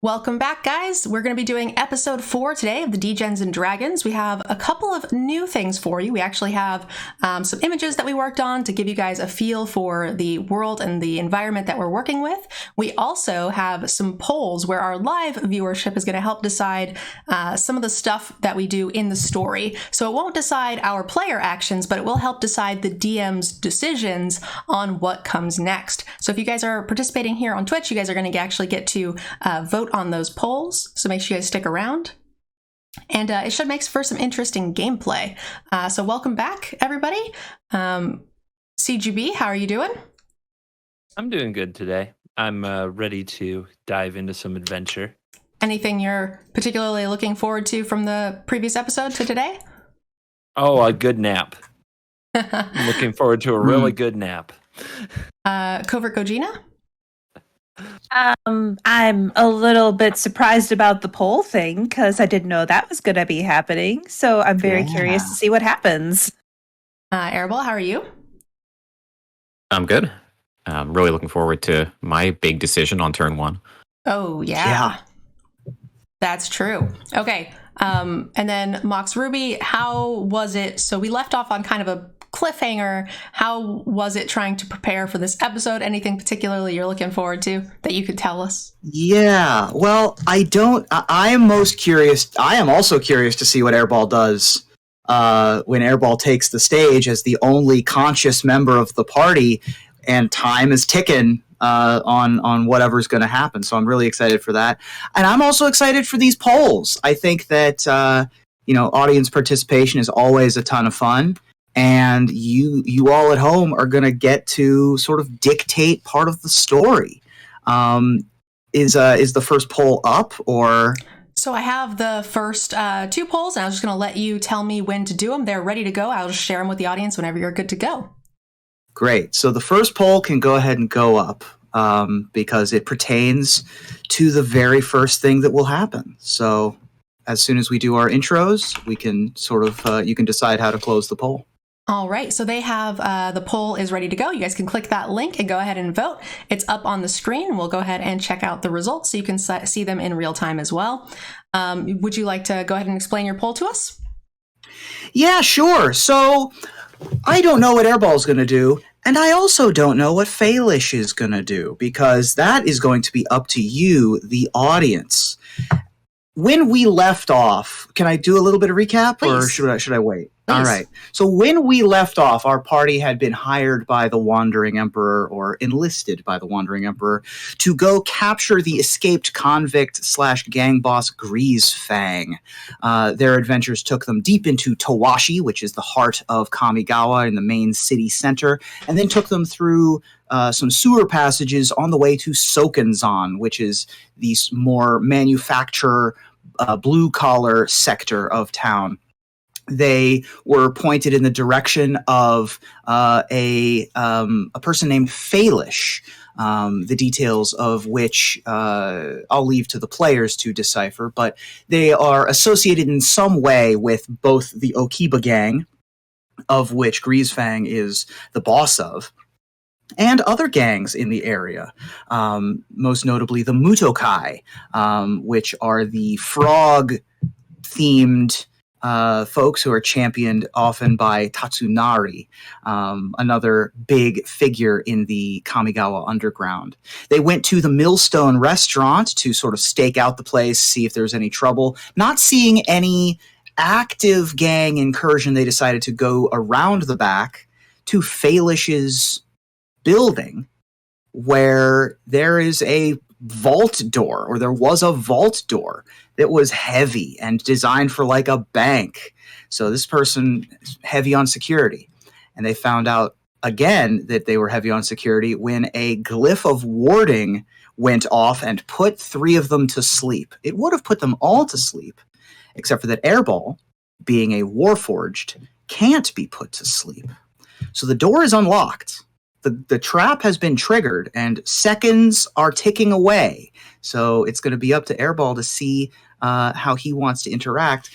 Welcome back, guys. We're going to be doing episode 4 today of the Degens and Dragons. We have a couple of new things for you. We actually have some images that we worked on to give you guys a feel for the world and the environment that we're working with. We also have some polls where our live viewership is going to help decide some of the stuff that we do in the story. So it won't decide our player actions, but it will help decide the DM's decisions on what comes next. So if you guys are participating here on Twitch, you guys are going to actually get to vote on those polls, so make sure you guys stick around. And it should make for some interesting gameplay. So welcome back, everybody. CGB, how are you doing? I'm doing good today. I'm ready to dive into some adventure. Anything you're particularly looking forward to from the previous episode to today? Oh, a good nap. I'm looking forward to a really good nap. Covertgogina? I'm a little bit surprised about the poll thing because I didn't know that was going to be happening. So I'm very curious to see what happens. Airball, how are you? I'm good. I'm really looking forward to my big decision on turn 1. Oh, yeah. That's true. Okay. And then MoxRuby, how was it? So we left off on kind of a cliffhanger. How was it trying to prepare for this episode? Anything particularly you're looking forward to that you could tell us? Yeah, well, I am most curious. I am also curious to see what Airball does when Airball takes the stage as the only conscious member of the party, and time is ticking on whatever's going to happen. So I'm really excited for that, and I'm also excited for these polls. I think that audience participation is always a ton of fun. And you all at home are going to get to sort of dictate part of the story. Is the first poll up, or? So I have the first 2 polls, and I was just going to let you tell me when to do them. They're ready to go. I'll just share them with the audience whenever you're good to go. Great. So the first poll can go ahead and go up because it pertains to the very first thing that will happen. So as soon as we do our intros, we can sort of you can decide how to close the poll. All right, so they have the poll is ready to go. You guys can click that link and go ahead and vote. It's up on the screen. We'll go ahead and check out the results so you can see them in real time as well. Would you like to go ahead and explain your poll to us? Yeah, sure. So I don't know what Airball is going to do, and I also don't know what Faelish is going to do, because that is going to be up to you, the audience. When we left off, can I do a little bit of recap, or should I wait? Please. All right. So when we left off, our party had been hired by the Wandering Emperor, or enlisted by the Wandering Emperor, to go capture the escaped convict / gang boss Greasefang. Their adventures took them deep into Tawashi, which is the heart of Kamigawa in the main city center, and then took them through some sewer passages on the way to Sokenzan, which is the more manufacturer, blue-collar sector of town. They were pointed in the direction of a person named Faelish, the details of which I'll leave to the players to decipher, but they are associated in some way with both the Okiba gang, of which Greasefang is the boss of, and other gangs in the area, most notably the Mutokai, which are the frog-themed folks who are championed often by Tatsunari, another big figure in the Kamigawa underground. They went to the Millstone restaurant to sort of stake out the place, see if there's any trouble. Not seeing any active gang incursion, they decided to go around the back to Faelish's building, where there is a vault door, or there was a vault door that was heavy and designed for like a bank. So this person is heavy on security. And they found out again that they were heavy on security when a glyph of warding went off and put 3 of them to sleep. It would have put them all to sleep, except for that Airball, being a Warforged, can't be put to sleep. So the door is unlocked. The trap has been triggered, and seconds are ticking away. So it's going to be up to Airball to see how he wants to interact.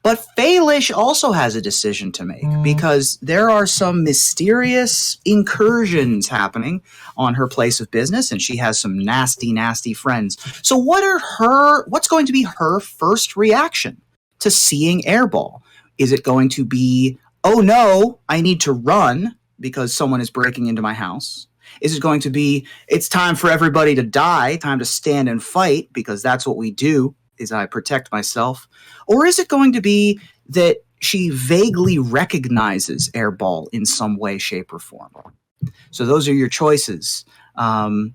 But Faelish also has a decision to make because there are some mysterious incursions happening on her place of business, and she has some nasty, nasty friends. So what's going to be her first reaction to seeing Airball? Is it going to be, oh no, I need to run because someone is breaking into my house? Is it going to be, it's time for everybody to die, time to stand and fight because that's what we do, is I protect myself? Or is it going to be that she vaguely recognizes Airball in some way, shape, or form? So those are your choices to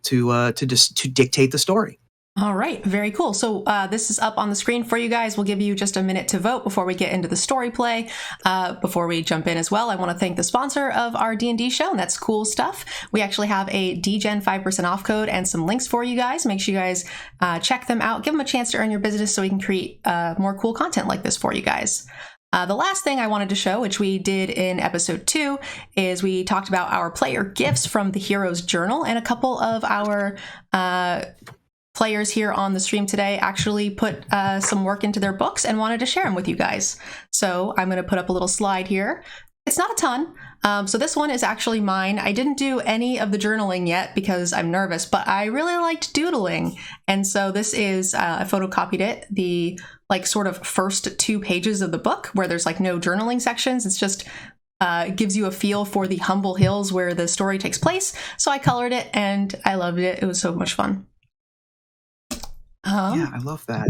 dictate the story. All right, very cool. So this is up on the screen for you guys. We'll give you just a minute to vote before we get into the story play. Before we jump in as well, I want to thank the sponsor of our D&D show, and that's Cool Stuff. We actually have a DGen 5% off code and some links for you guys. Make sure you guys check them out. Give them a chance to earn your business so we can create more cool content like this for you guys. The last thing I wanted to show, which we did in episode 2, is we talked about our player gifts from the Hero's Journal, and a couple of our players here on the stream today actually put some work into their books and wanted to share them with you guys. So I'm going to put up a little slide here. It's not a ton. So this one is actually mine. I didn't do any of the journaling yet because I'm nervous, but I really liked doodling. And so this is, I photocopied it, the like sort of first 2 pages of the book where there's like no journaling sections. It's just gives you a feel for the humble hills where the story takes place. So I colored it and I loved it. It was so much fun. Yeah, I love that.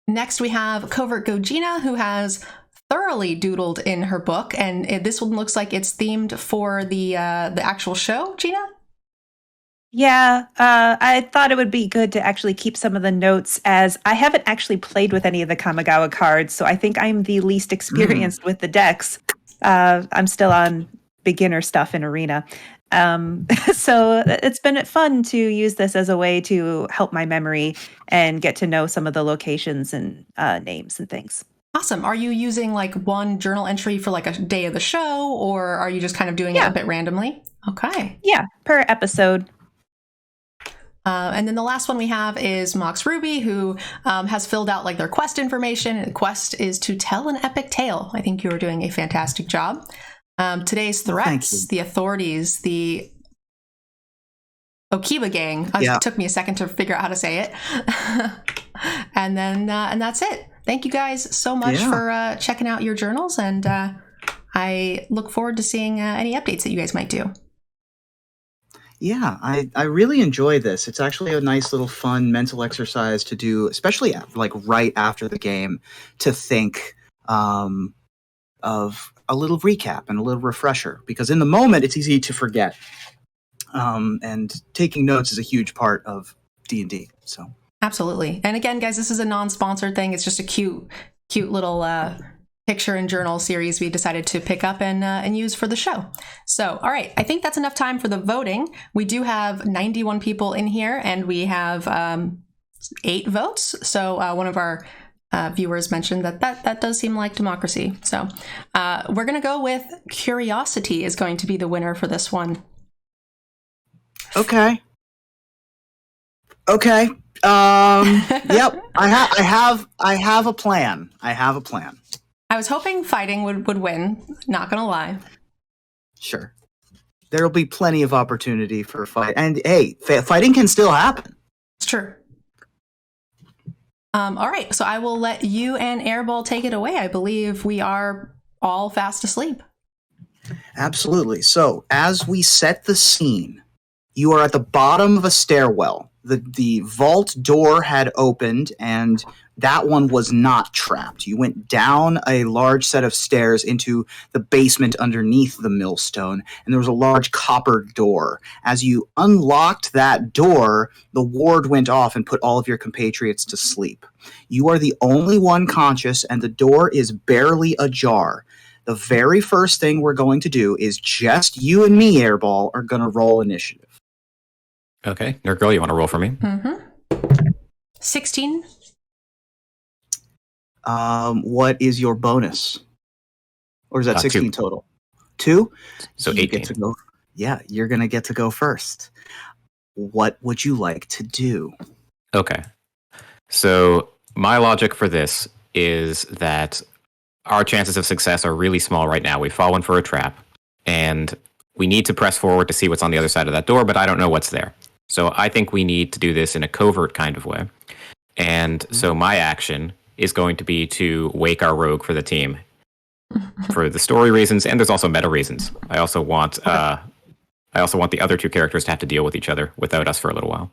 Next, we have Covertgogina, who has thoroughly doodled in her book, and this one looks like it's themed for the actual show. Gina? Yeah, I thought it would be good to actually keep some of the notes, as I haven't actually played with any of the Kamigawa cards, so I think I'm the least experienced with the decks. I'm still on beginner stuff in Arena. So it's been fun to use this as a way to help my memory and get to know some of the locations and names and things. Awesome. Are you using like one journal entry for like a day of the show, or are you just kind of doing it a bit randomly? Okay. Yeah, per episode. And then the last one we have is MoxRuby, who has filled out like their quest information. The quest is to tell an epic tale. I think you are doing a fantastic job. Today's threats, the authorities, the Okiba gang. It took me a second to figure out how to say it. and that's it. Thank you guys so much for checking out your journals, and I look forward to seeing any updates that you guys might do. Yeah, I really enjoy this. It's actually a nice little fun mental exercise to do, especially like right after the game, to think of a little recap and a little refresher, because in the moment it's easy to forget. And taking notes is a huge part of D&D. So absolutely. And again, guys, this is a non-sponsored thing. It's just a cute little picture and journal series we decided to pick up and use for the show. So, all right, I think that's enough time for the voting. We do have 91 people in here, and we have 8 votes. So one of our viewers mentioned that does seem like democracy. So we're going to go with Curiosity is going to be the winner for this one. Okay. Yep. I have a plan. I was hoping fighting would win. Not gonna lie. Sure. There'll be plenty of opportunity for fight, and hey, fighting can still happen. It's true. All right, so I will let you and Airball take it away. I believe we are all fast asleep. Absolutely. So, as we set the scene, you are at the bottom of a stairwell. The vault door had opened, and that one was not trapped. You went down a large set of stairs into the basement underneath the millstone, and there was a large copper door. As you unlocked that door, the ward went off and put all of your compatriots to sleep. You are the only one conscious, and the door is barely ajar. The very first thing we're going to do is just you and me, Airball, are going to roll initiative. Okay. Nerdgirl, you want to roll for me? Mm-hmm. 16. What is your bonus? Or is that 16 2. total? 2? So you 18. get to go. Yeah, you're going to get to go first. What would you like to do? Okay. So my logic for this is that our chances of success are really small right now. We've fallen for a trap, and we need to press forward to see what's on the other side of that door, but I don't know what's there. So I think we need to do this in a covert kind of way. And so my action is going to be to wake our rogue for the team for the story reasons, and there's also meta reasons. I also want the other two characters to have to deal with each other without us for a little while.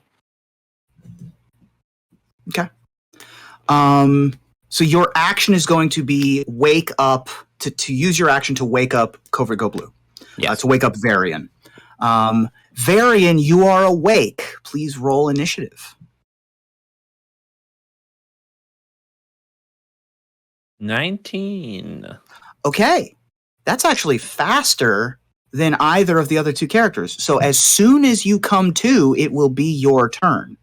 Okay. So your action is going to be wake up to use your action to wake up Covertgoblue. Yes. To wake up Varian. Varian, you are awake. Please roll initiative. 19. Okay. That's actually faster than either of the other two characters. So as soon as you come to, it will be your turn.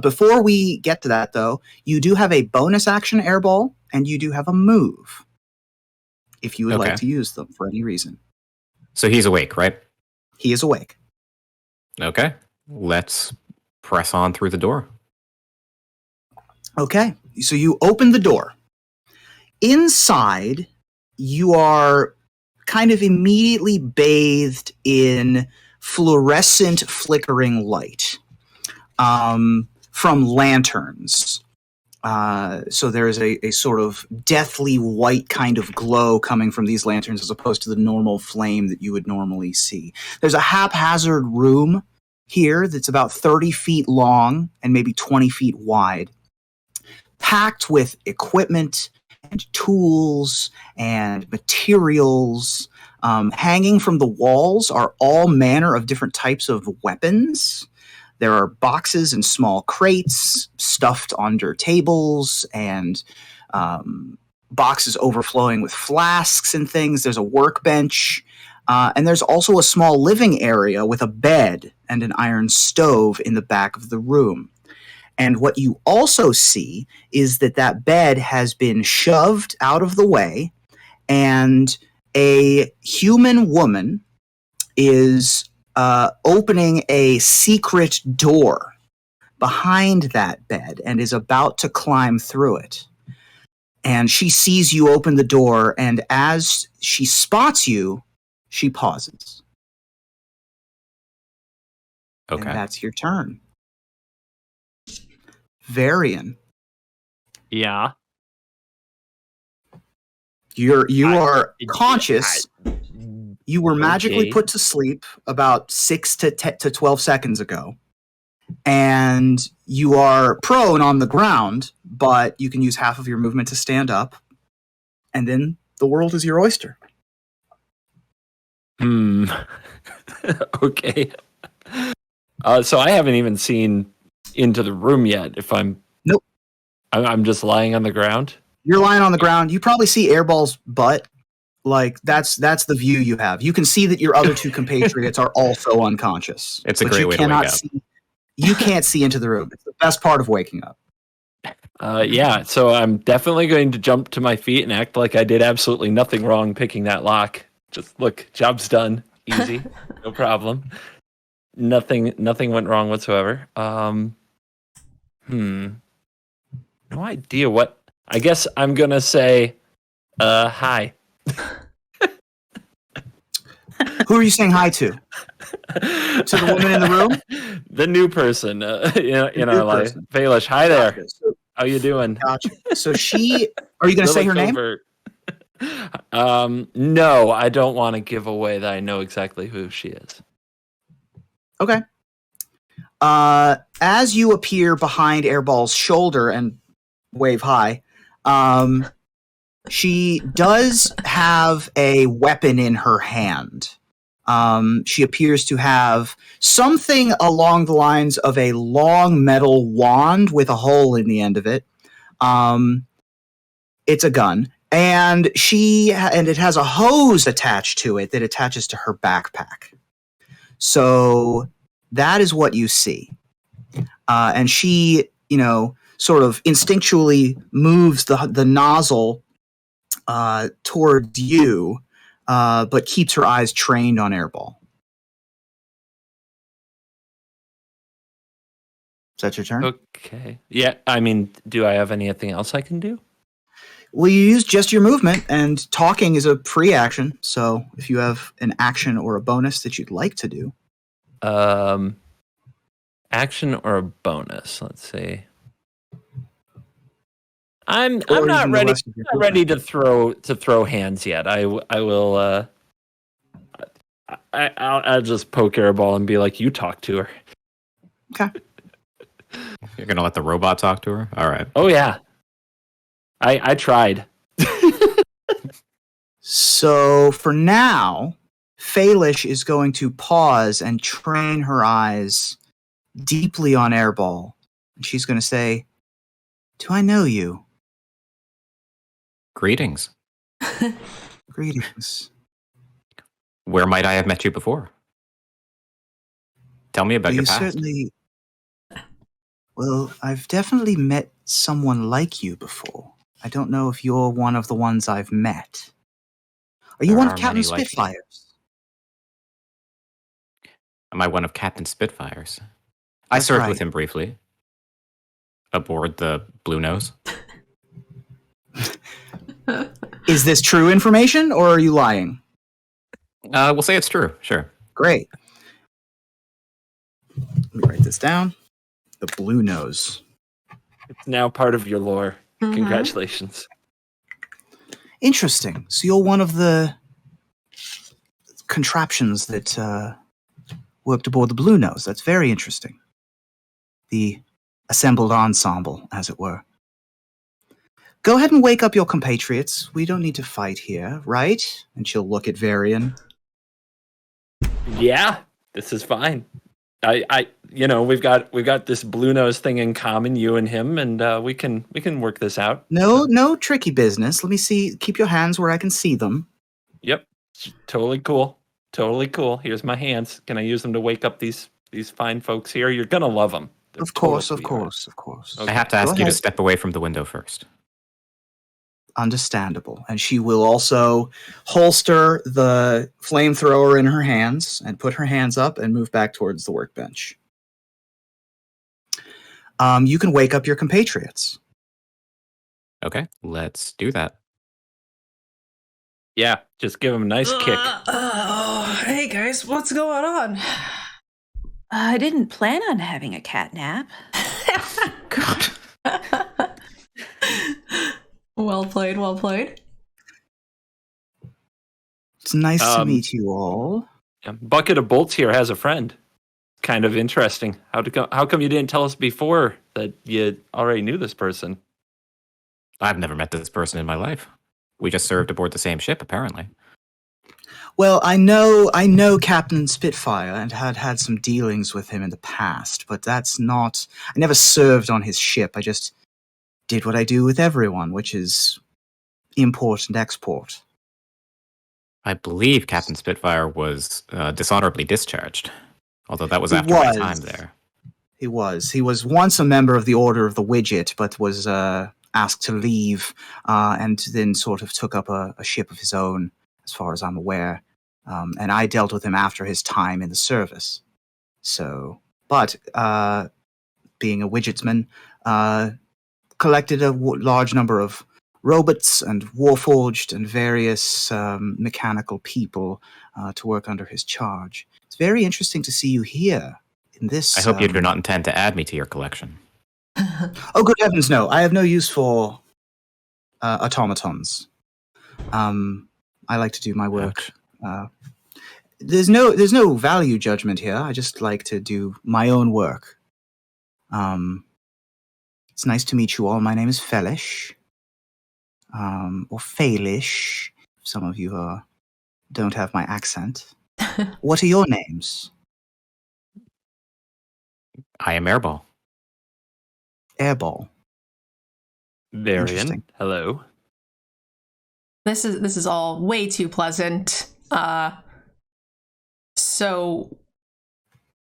Before we get to that, though, you do have a bonus action airball, and you do have a move, if you would like to use them for any reason. So he's awake, right? He is awake. Okay. Let's press on through the door. Okay. So you open the door. Inside, you are kind of immediately bathed in fluorescent flickering light from lanterns. So there is a sort of deathly white kind of glow coming from these lanterns as opposed to the normal flame that you would normally see. There's a haphazard room here that's about 30 feet long and maybe 20 feet wide, packed with equipment and tools and materials. Hanging from the walls are all manner of different types of weapons. There are boxes and small crates stuffed under tables and boxes overflowing with flasks and things. There's a workbench. And there's also a small living area with a bed and an iron stove in the back of the room. And what you also see is that bed has been shoved out of the way, and a human woman is opening a secret door behind that bed and is about to climb through it. And she sees you open the door, and as she spots you, she pauses. Okay. And that's your turn. Varian. Yeah. You are conscious. You were magically put to sleep about 6 to 12 seconds ago. And you are prone on the ground, but you can use half of your movement to stand up. And then the world is your oyster. Okay. So I haven't even seen into the room yet. If I'm Nope. I'm just lying on the ground. You're lying on the ground. You probably see Airball's butt. Like that's the view you have. You can see that your other two compatriots are also unconscious. It's a great way to wake up. You can't see into the room. It's the best part of waking up. Yeah, so I'm definitely going to jump to my feet and act like I did absolutely nothing wrong picking that lock. Just look, job's done. Easy. No problem. Nothing went wrong whatsoever. No idea what. I guess I'm going to say hi. Who are you saying hi to? To the woman in the room? The new person in our life. Baelish, hi there. Gotcha. So, how you doing? Gotcha. So are you going to say her name? No, I don't want to give away that I know exactly who she is. Okay. As you appear behind Airball's shoulder and wave hi, she does have a weapon in her hand. She appears to have something along the lines of a long metal wand with a hole in the end of it. It's a gun. And it has a hose attached to it that attaches to her backpack. So that is what you see. And she, sort of instinctually moves the nozzle towards you, but keeps her eyes trained on Airball. Is that your turn? Okay. Yeah, I mean, do I have anything else I can do? Well, you use just your movement, and talking is a pre-action. So if you have an action or a bonus that you'd like to do. Action or a bonus? Let's see. I'm Or not even the ready. rest of your Not ready to throw hands yet. I will. I'll just poke Airball and be like, "You talk to her." Okay. You're gonna let the robot talk to her? All right. Oh yeah. I tried. So for now, Faelish is going to pause and train her eyes deeply on Airball. And she's going to say, "Do I know you?" Greetings. "Greetings." Where might I have met you before? Tell me about your You past. certainly... Well, I've definitely met someone like you before. I don't know if you're one of the ones I've met. Are you There one of are Captain many like me. Spitfire's? Am I one of Captain Spitfire's? I That's served right. with him briefly. Aboard the Blue Nose. Is this true information, or are you lying? We'll say it's true, sure. Great. Let me write this down. The Blue Nose. It's now part of your lore. Mhm. Congratulations. Interesting. So you're one of the contraptions that worked aboard the Blue Nose. That's very interesting. The assembled ensemble, as it were. Go ahead and wake up your compatriots. We don't need to fight here, right? And she'll look at Varian. Yeah, this is fine. We've got this Blue Nose thing in common, you and him, and we can work this out. No tricky business. Let me see. Keep your hands where I can see them. Yep, totally cool. Totally cool. Here's my hands. Can I use them to wake up these fine folks here? You're gonna love them. Of course. Okay. I have to ask Go you to ahead. step away from the window first. Understandable. And she will also holster the flamethrower in her hands and put her hands up and move back towards the workbench. You can wake up your compatriots. Okay, let's do that. Yeah, just give them a nice kick. Oh, hey guys, what's going on? I didn't plan on having a cat nap. God. Well played, well played. It's nice to meet you all. Bucket of Bolts here has a friend. Kind of interesting. How come you didn't tell us before that you already knew this person? I've never met this person in my life. We just served aboard the same ship, apparently. Well, I know Captain Spitfire and had some dealings with him in the past, but that's not... I never served on his ship. I just did what I do with everyone, which is import and export. I believe Captain Spitfire was dishonorably discharged, although that was He after my was. time there. He was once a member of the Order of the Widget, but was asked to leave and then sort of took up a ship of his own, as far as I'm aware. And I dealt with him after his time in the service. So, but being a widgetsman, collected a large number of robots and warforged and various mechanical people to work under his charge. It's very interesting to see you here in this. I hope you do not intend to add me to your collection. Oh, good heavens, no. I have no use for automatons. I like to do my work. There's no value judgment here. I just like to do my own work. It's nice to meet you all. My name is Felish. Or Faelish, if some of you don't have my accent. What are your names? I am Airball. Airball. Varian, Interesting. hello. This is all way too pleasant. So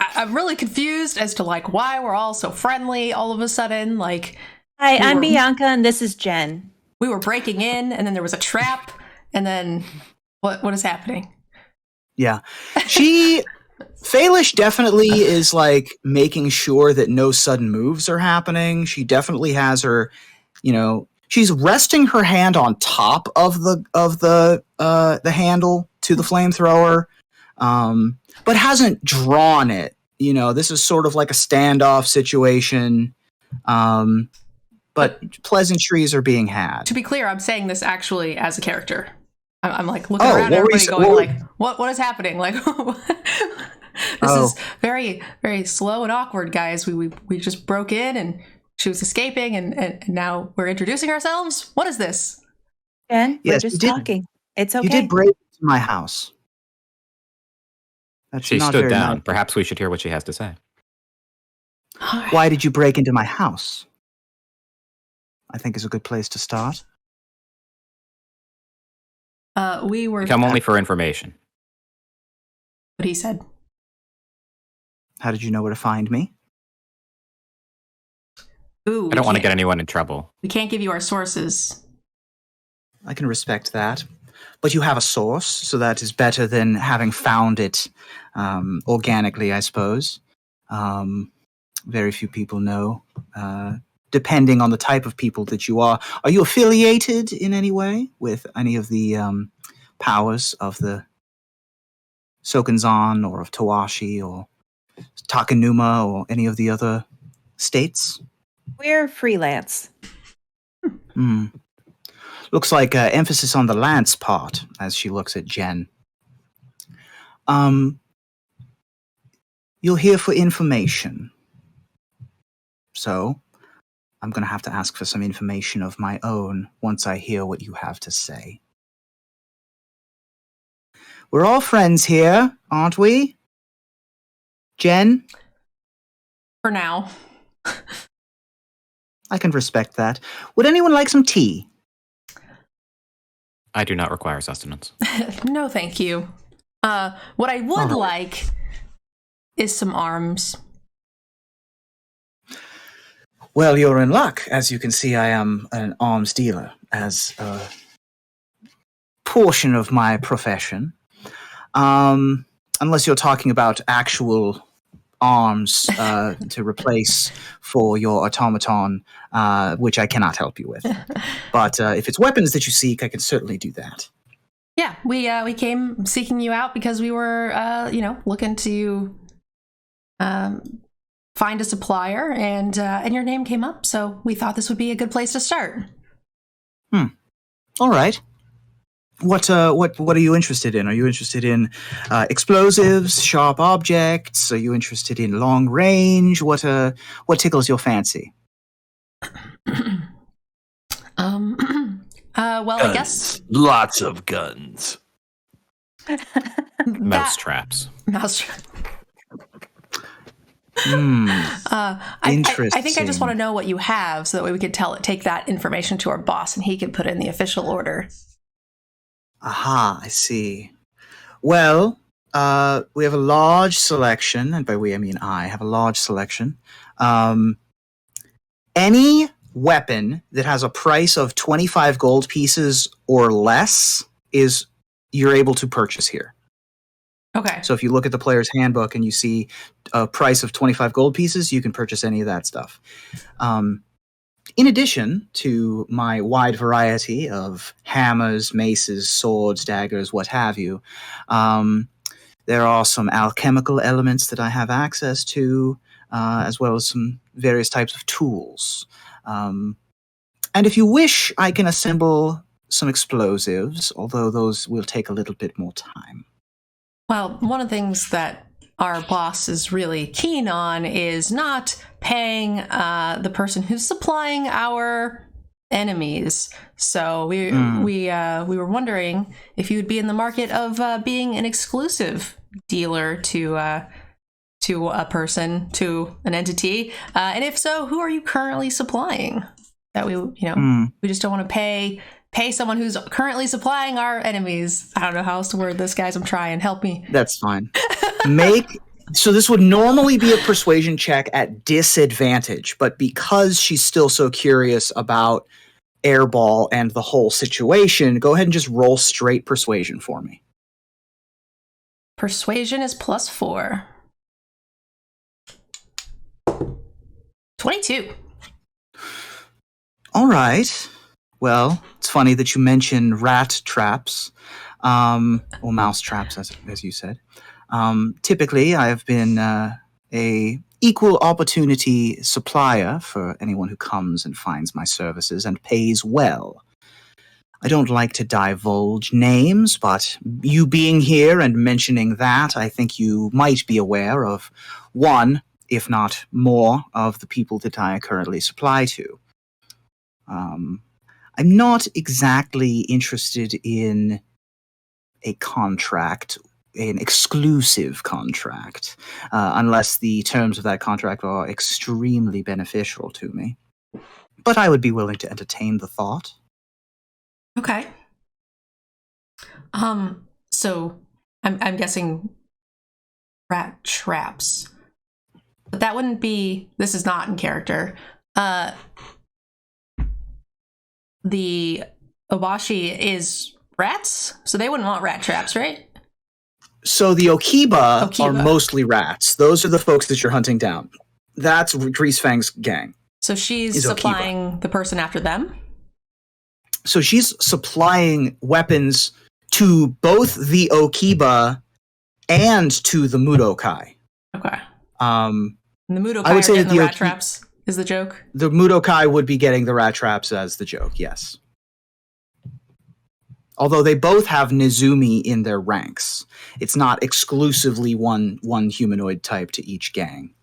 I'm really confused as to like why we're all so friendly all of a sudden. Like, Hi, I'm were- Bianca, and this is Jen. we were breaking in, and then there was a trap, and then what is happening? Yeah. Faelish definitely is like making sure that no sudden moves are happening. She definitely has her, She's resting her hand on top of the handle to the flamethrower, but hasn't drawn it. You know, this is sort of like a standoff situation. But pleasantries are being had. To be clear, I'm saying this actually as a character. I'm like looking around at everybody going like, what is happening? Like, this is very, very slow and awkward, guys. We just broke in and she was escaping and now we're introducing ourselves. What is this? Ben, we're just talking. It's okay. You did break into my house. She stood down. Perhaps we should hear what she has to say. Why did you break into my house? I think is a good place to start. We were... Come only for information. What he said. How did you know where to find me? Ooh, I don't want to get anyone in trouble. We can't give you our sources. I can respect that. But you have a source, so that is better than having found it organically, I suppose. Very few people know, depending on the type of people that you are. Are you affiliated in any way with any of the powers of the Sokenzan or of Tawashi or Takanuma or any of the other states? We're freelance. Looks like emphasis on the lance part as she looks at Jen. You're here for information. So, I'm going to have to ask for some information of my own once I hear what you have to say. We're all friends here, aren't we? Jen? For now. I can respect that. Would anyone like some tea? I do not require sustenance. No, thank you. What I would like is some arms. Well, you're in luck. As you can see, I am an arms dealer as a portion of my profession. Unless you're talking about actual arms to replace for your automaton, which I cannot help you with. But if it's weapons that you seek, I can certainly do that. Yeah, we came seeking you out because we were, looking to find a supplier, and your name came up, so we thought this would be a good place to start. All right. What are you interested in? Are you interested in explosives, sharp objects? Are you interested in long range? What tickles your fancy? Well, I guess Lots of guns. Mouse traps. Mousetrap. Interesting. I think I just want to know what you have so that way we could take that information to our boss and he can put it in the official order. Aha, I see. Well, we have a large selection, and by we I mean I have a large selection. Any weapon that has a price of 25 gold pieces or less you're able to purchase here. Okay. So if you look at the player's handbook and you see a price of 25 gold pieces, you can purchase any of that stuff. In addition to my wide variety of hammers, maces, swords, daggers, what have you, there are some alchemical elements that I have access to, as well as some various types of tools. And if you wish, I can assemble some explosives, although those will take a little bit more time. Well, one of the things that our boss is really keen on is not paying the person who's supplying our enemies. So we were wondering if you would be in the market of being an exclusive dealer to a person, to an entity, and if so, who are you currently supplying? That we we just don't want to pay someone who's currently supplying our enemies. I don't know how else to word this, guys. I'm trying. Help me. That's fine. So this would normally be a persuasion check at disadvantage, but because she's still so curious about Airball and the whole situation, go ahead and just roll straight persuasion for me. Persuasion is +4. 22. All right. Well, it's funny that you mention rat traps, or mouse traps, as you said. Typically, I have been a equal opportunity supplier for anyone who comes and finds my services and pays well. I don't like to divulge names, but you being here and mentioning that, I think you might be aware of one, if not more, of the people that I currently supply to. I'm not exactly interested in a contract, an exclusive contract, unless the terms of that contract are extremely beneficial to me. But I would be willing to entertain the thought. Okay. So I'm guessing rat traps. But that wouldn't be, this is not in character. The Obashi is rats, so they wouldn't want rat traps, right? So the Okiba are mostly rats. Those are the folks that you're hunting down. That's Greasefang's gang. So she's supplying the person after them? So she's supplying weapons to both the Okiba and to the Mudokai. Okay. And the Mudokai I would say are getting the the rat traps, is the joke? The Mudokai would be getting the rat traps as the joke, yes. Although they both have Nezumi in their ranks. It's not exclusively one humanoid type to each gang.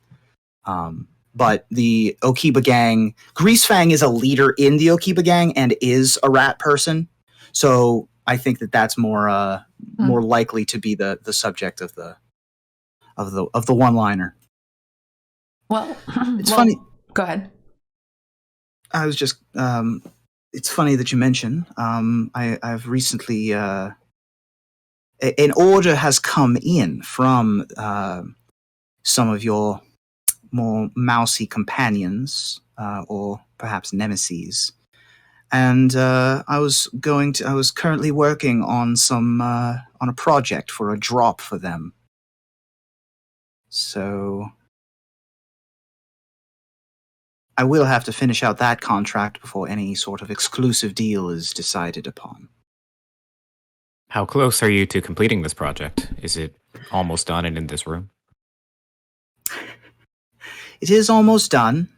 But the Okiba gang, Greasefang is a leader in the Okiba gang and is a rat person. So I think that's more likely to be the subject of the one-liner. Well, it's funny. Go ahead. I was just. It's funny that you mention. I've recently. An order has come in from some of your more mousy companions, or perhaps nemesis, and I was currently working on on a project for a drop for them. So I will have to finish out that contract before any sort of exclusive deal is decided upon. How close are you to completing this project? Is it almost done and in this room? It is almost done.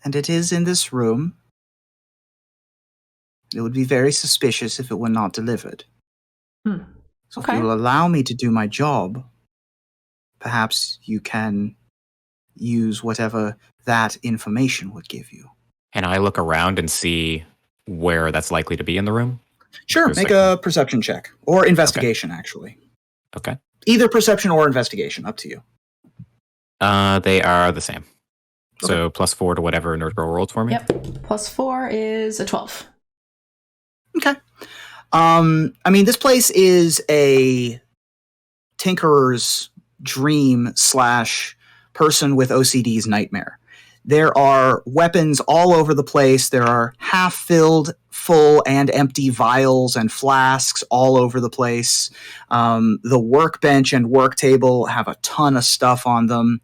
And it is in this room. It would be very suspicious if it were not delivered. So if you will allow me to do my job, perhaps you can use whatever that information would give you. And I look around and see where that's likely to be in the room? Sure, make a perception check. Or investigation, actually. Okay. Either perception or investigation, up to you. They are the same. Okay. So +4 to whatever Nerdgirl rolled for me? Yep. +4 is a 12. Okay. I mean, this place is a tinkerer's dream / person with OCD's nightmare. There are weapons all over the place. There are half-filled, full, and empty vials and flasks all over the place. The workbench and work table have a ton of stuff on them.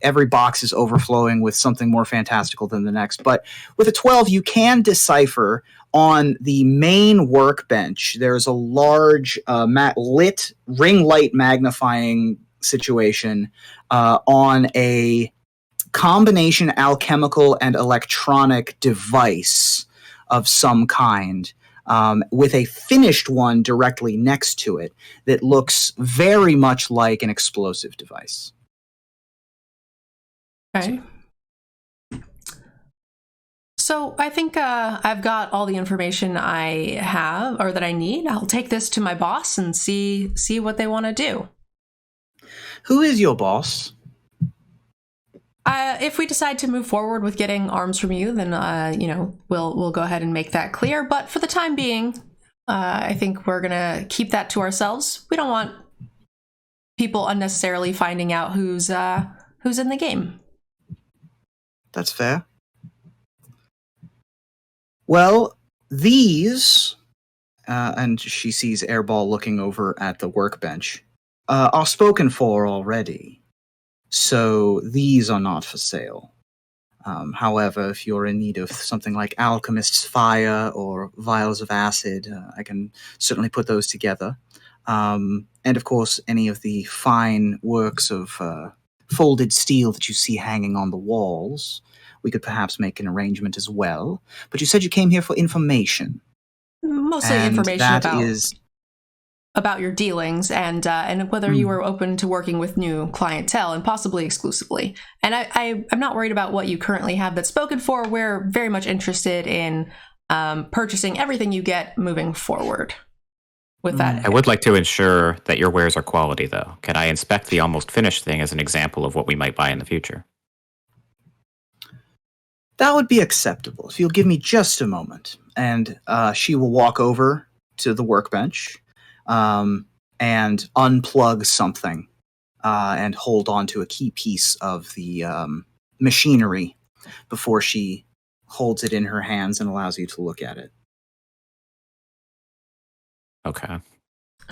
Every box is overflowing with something more fantastical than the next. But with a 12, you can decipher on the main workbench. There's a large lit ring light magnifying situation on a combination alchemical and electronic device of some kind, with a finished one directly next to it that looks very much like an explosive device. Okay. So I think I've got all the information I have, or that I need. I'll take this to my boss and see what they want to do. Who is your boss? If we decide to move forward with getting arms from you, then we'll go ahead and make that clear. But for the time being, I think we're gonna keep that to ourselves. We don't want people unnecessarily finding out who's in the game. That's fair. Well, these, and she sees Airball looking over at the workbench, are spoken for already. So these are not for sale. However, if you're in need of something like Alchemist's Fire or Vials of Acid, I can certainly put those together. And of course, any of the fine works of folded steel that you see hanging on the walls, we could perhaps make an arrangement as well. But you said you came here for information. Mostly And information that is about your dealings and whether you are open to working with new clientele and possibly exclusively. And I'm not worried about what you currently have that's spoken for. We're very much interested in purchasing everything you get moving forward. With that, I would like to ensure that your wares are quality, though. Can I inspect the almost finished thing as an example of what we might buy in the future? that would be acceptable if you'll give me just a moment. And she will walk over to the workbench and unplug something and hold on to a key piece of the machinery before she holds it in her hands and allows you to look at it. Okay.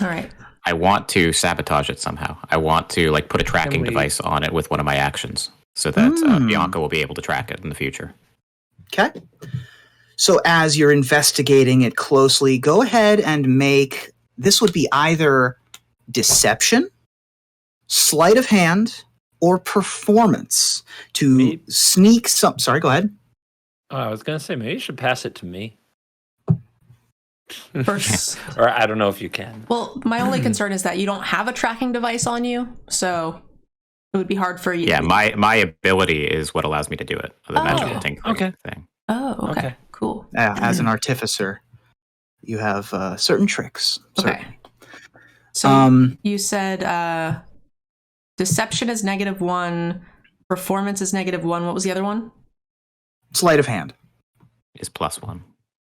all right. I want to sabotage it somehow. I want to put a tracking we- device on it with one of my actions so that Bianca will be able to track it in the future. Okay. So as you're investigating it closely, go ahead and make, this would be either deception, sleight of hand, or performance to Me- sneak some. Sorry, go ahead. I was going to say, maybe you should pass it to me. First, Or I don't know if you can. well, my only concern is that you don't have a tracking device on you, so it would be hard for you. Yeah, my ability is what allows me to do it. The magical tinkering okay. thing. Oh, okay. Okay. Cool. As an artificer, you have certain tricks. Okay. Certainly. So you said deception is -1, performance is -1. What was the other one? Sleight of hand. Is +1.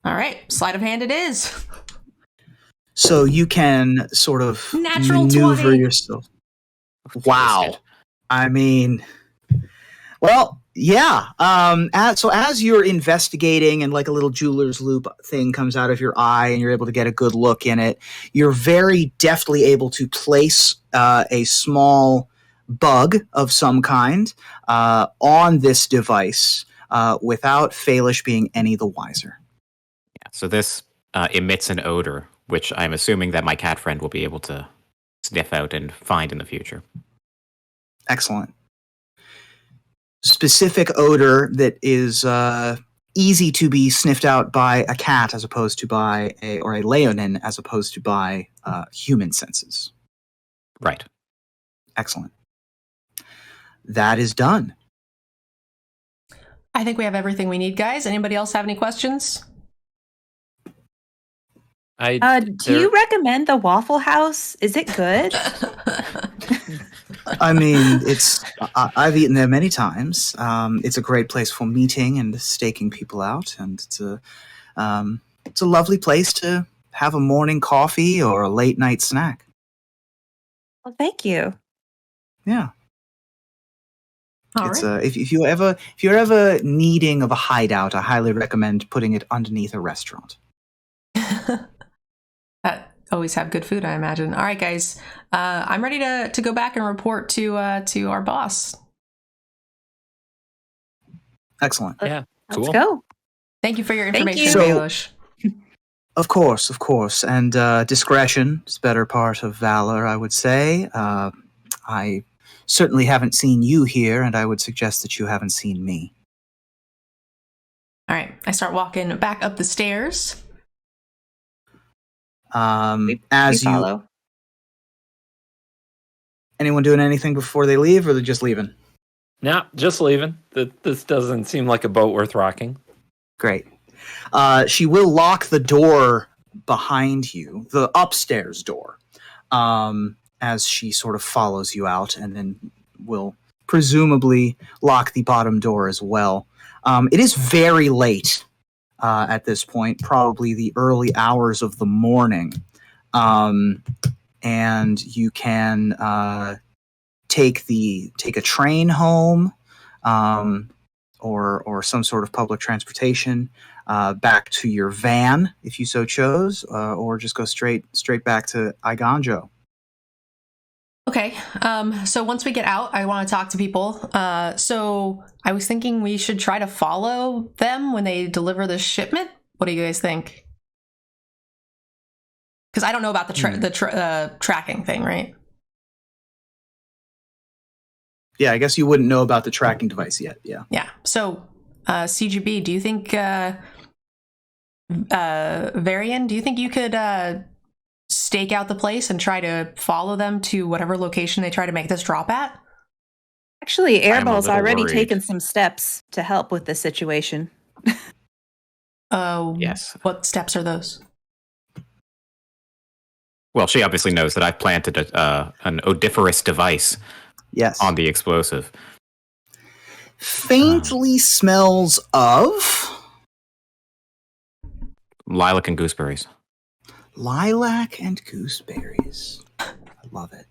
All right, sleight of hand it is. So you can sort of Natural maneuver 20. yourself. Wow. I mean, well, yeah. As you're investigating and like a little jeweler's loop thing comes out of your eye and you're able to get a good look in it, you're very deftly able to place a small bug of some kind on this device without Faelish being any the wiser. Yeah, so this emits an odor, which I'm assuming that my cat friend will be able to sniff out and find in the future. Excellent. Specific odor that is easy to be sniffed out by a cat as opposed to by a leonin as opposed to by human senses. Right. Excellent. That is done. I think we have everything we need, guys. Anybody else have any questions? Do you recommend the Waffle House? Is it good? I mean, I've eaten there many times. It's a great place for meeting and staking people out, and it's a lovely place to have a morning coffee or a late night snack. Well, thank you. Yeah. All It's right. if you're ever needing of a hideout, I highly recommend putting it underneath a restaurant. That always have good food, I imagine. All right, guys. I'm ready to go back and report to our boss. Excellent. Yeah. Let's Cool. go. Thank you for your Thank information, you. So- Baelish. Of course. And discretion is better part of valor, I would say. I certainly haven't seen you here, and I would suggest that you haven't seen me. All right. I start walking back up the stairs. We As you, follow. anyone doing anything before they leave, or they're just leaving? No, just leaving. This doesn't seem like a boat worth rocking. Great. She will lock the door behind you, the upstairs door, as she sort of follows you out, and then will presumably lock the bottom door as well. It is very late at this point, probably the early hours of the morning, and you can take a train home, or some sort of public transportation back to your van if you so chose, or just go straight back to Iganjo. Okay. So once we get out, I want to talk to people. So I was thinking we should try to follow them when they deliver the shipment. What do you guys think? Because I don't know about the tracking thing, right? Yeah, I guess you wouldn't know about the tracking device yet. Yeah. Yeah. So, CGB, do you think, Varian, do you think you could stake out the place and try to follow them to whatever location they try to make this drop at? Actually, I'm a Airball's little already worried. taken some steps to help with this situation. Yes. What steps are those? Well, she obviously knows that I've planted an odiferous device Yes. on the explosive. Faintly smells of Lilac and gooseberries. lilac and gooseberries. I love it.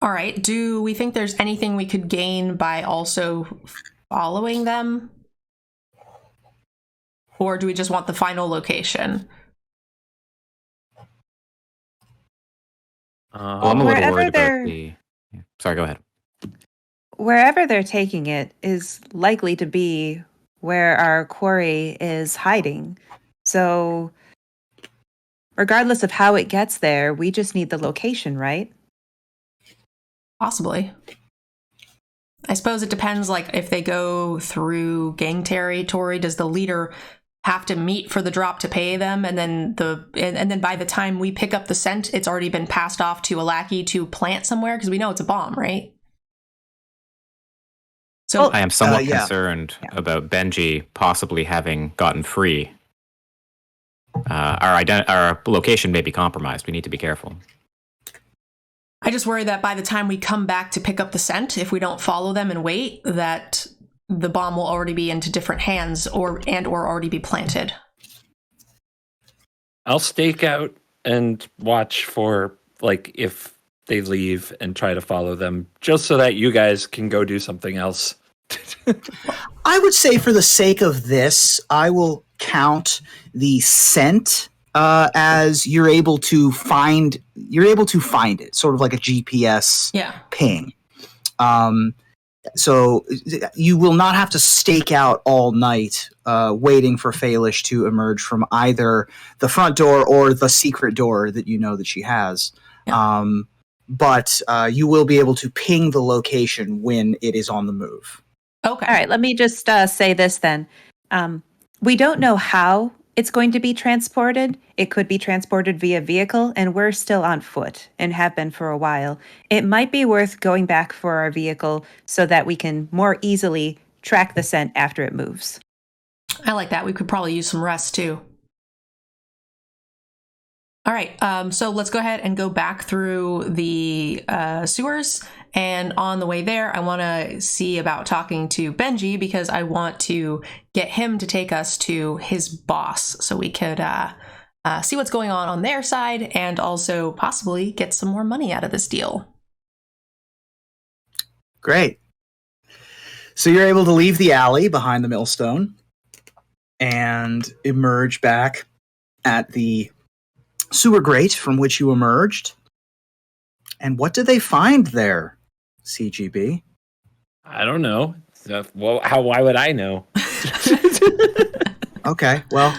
All right. Do we think there's anything we could gain by also following them? Or do we just want the final location? Well, I'm a little Wherever worried about they're- the... Yeah. Sorry, go ahead. Wherever they're taking it is likely to be where our quarry is hiding. So, regardless of how it gets there, we just need the location, right? Possibly. I suppose it depends, like, if they go through gang territory, does the leader have to meet for the drop to pay them, and then and then by the time we pick up the scent, it's already been passed off to a lackey to plant somewhere, because we know it's a bomb, right? So I am somewhat yeah. concerned about Benji possibly having gotten free. Our location may be compromised. We need to be careful. I just worry that by the time we come back to pick up the scent, if we don't follow them and wait, that the bomb will already be into different hands or already be planted. I'll stake out and watch for, like, if they leave and try to follow them, just so that you guys can go do something else. I would say, for the sake of this, I will count the scent as you're able to find it, sort of like a GPS ping. So you will not have to stake out all night waiting for Faelish to emerge from either the front door or the secret door that you know that she has. Yeah. But you will be able to ping the location when it is on the move. Okay. All right, let me just say this then. We don't know how it's going to be transported. It could be transported via vehicle, and we're still on foot and have been for a while. It might be worth going back for our vehicle so that we can more easily track the scent after it moves. I like that. We could probably use some rest too. All right, so let's go ahead and go back through the sewers. And on the way there, I want to see about talking to Benji, because I want to get him to take us to his boss so we could see what's going on their side and also possibly get some more money out of this deal. Great. So you're able to leave the alley behind the millstone and emerge back at the sewer grate from which you emerged. And what did they find there, CGB? I don't know. Well, why would I know? Okay, well,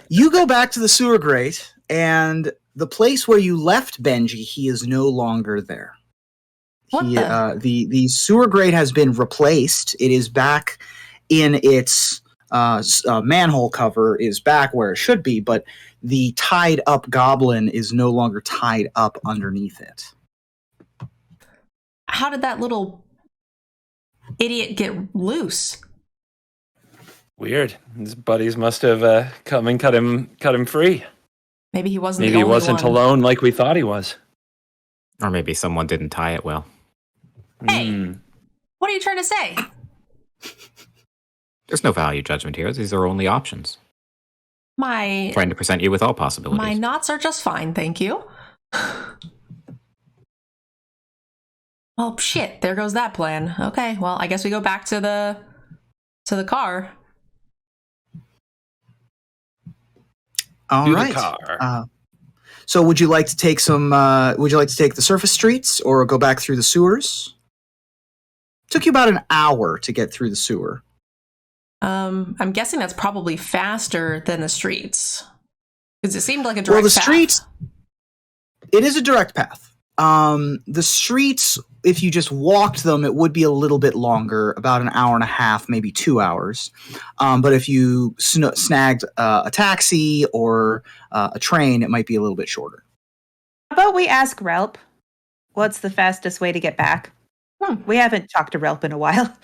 you go back to the sewer grate, and the place where you left Benji, he is no longer there. The sewer grate has been replaced. It is back in its manhole cover is back where it should be, but the tied up goblin is no longer tied up underneath it. How did that little idiot get loose? Weird. His buddies must have come and cut him free. Maybe he wasn't. Maybe the he only wasn't one. alone like we thought he was. Or maybe someone didn't tie it well. Hey, what are you trying to say? There's no value judgment here. These are only options. My Trying to present you with all possibilities. My knots are just fine, thank you. Well, shit, there goes that plan. Okay, well, I guess we go back to the car. All To right. the car. So would you like to take the surface streets or go back through the sewers? Took you about an hour to get through the sewer. I'm guessing that's probably faster than the streets. Because it seemed like a direct path. Streets, it is a direct path. The streets, if you just walked them, it would be a little bit longer, about an hour and a half, maybe 2 hours. But if you snagged a taxi or a train, it might be a little bit shorter. How about we ask Relp, what's the fastest way to get back? We haven't talked to Relp in a while.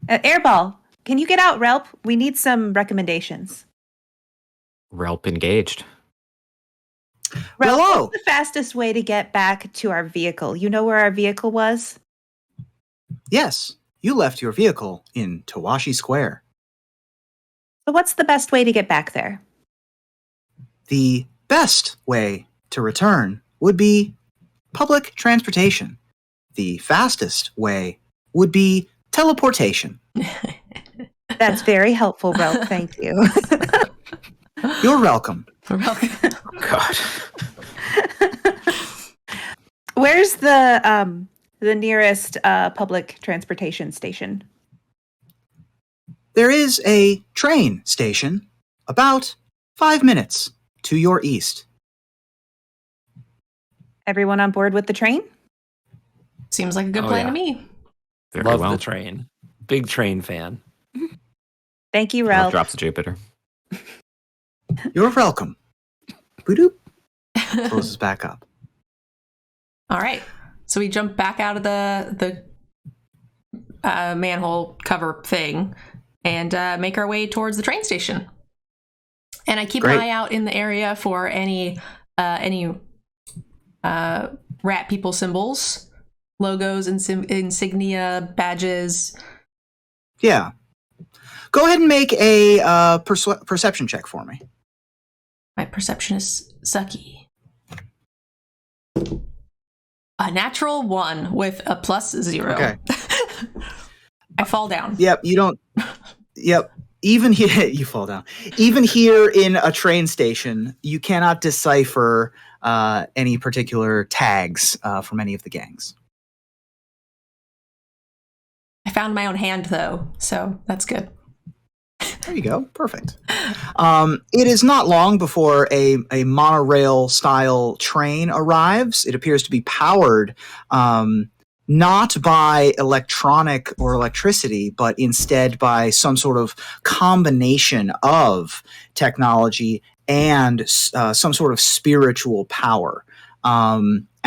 Airball, can you get out, Relp? We need some recommendations. Relp engaged. Relp, what's the fastest way to get back to our vehicle? You know where our vehicle was? Yes, you left your vehicle in Tawashi Square. So what's the best way to get back there? The best way to return would be public transportation. The fastest way would be teleportation. That's very helpful, Relp. Thank you. You're welcome. God. Where's the nearest public transportation station? There is a train station about 5 minutes to your east. Everyone on board with the train? Seems like a good plan to me. Very Love well. the train. Big train fan. Thank you, Relp Relp. drops to Jupiter. You're welcome. Boop. Closes back up. All right. So we jump back out of the manhole cover thing and make our way towards the train station. And I keep an eye out in the area for any rat people symbols, logos, insignia, badges. Yeah. Go ahead and make a perception check for me. My perception is sucky. A natural 1 with a +0. Okay. I fall down. Yep, you don't... Yep. Even here... You fall down. Even here in a train station, you cannot decipher any particular tags from any of the gangs. I found my own hand, though, so that's good. There you go. Perfect. It is not long before a monorail-style train arrives. It appears to be powered not by electronic or electricity, but instead by some sort of combination of technology and some sort of spiritual power.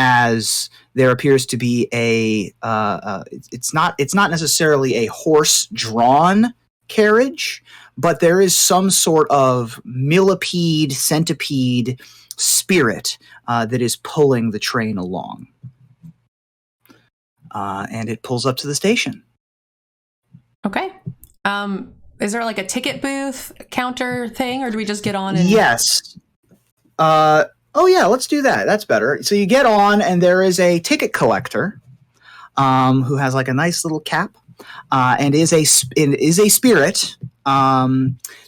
As there appears to be it's not necessarily a horse-drawn carriage, but there is some sort of millipede, centipede spirit that is pulling the train along. And it pulls up to the station. Okay. Is there like a ticket booth counter thing, or do we just get on and... Yes. Oh yeah, let's do that. That's better. So you get on, and there is a ticket collector who has like a nice little cap and is a spirit.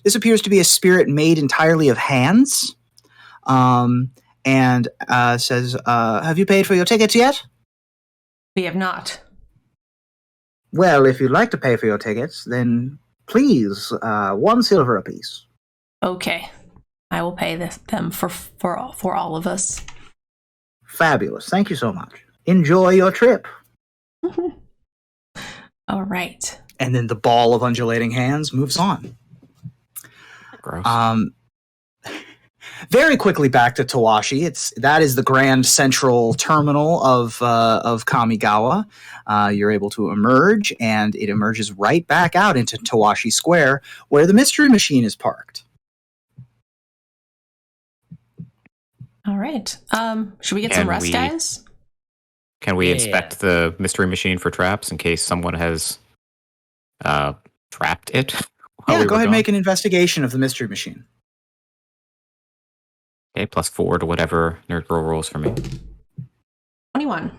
This appears to be a spirit made entirely of hands, and says, "Have you paid for your tickets yet?" We have not. Well, if you'd like to pay for your tickets, then please, 1 silver apiece. Okay. I will pay them for all of us. Fabulous. Thank you so much. Enjoy your trip. All right. And then the ball of undulating hands moves on. Gross. Very quickly back to Tawashi. That is the grand central terminal of Kamigawa. You're able to emerge, and it emerges right back out into Tawashi Square, where the mystery machine is parked. All right. Should we get some rest, guys? Can we inspect the mystery machine for traps in case someone has trapped it? Yeah, go ahead and make an investigation of the mystery machine. Okay, +4 to whatever Nerdgirl rolls for me. 21.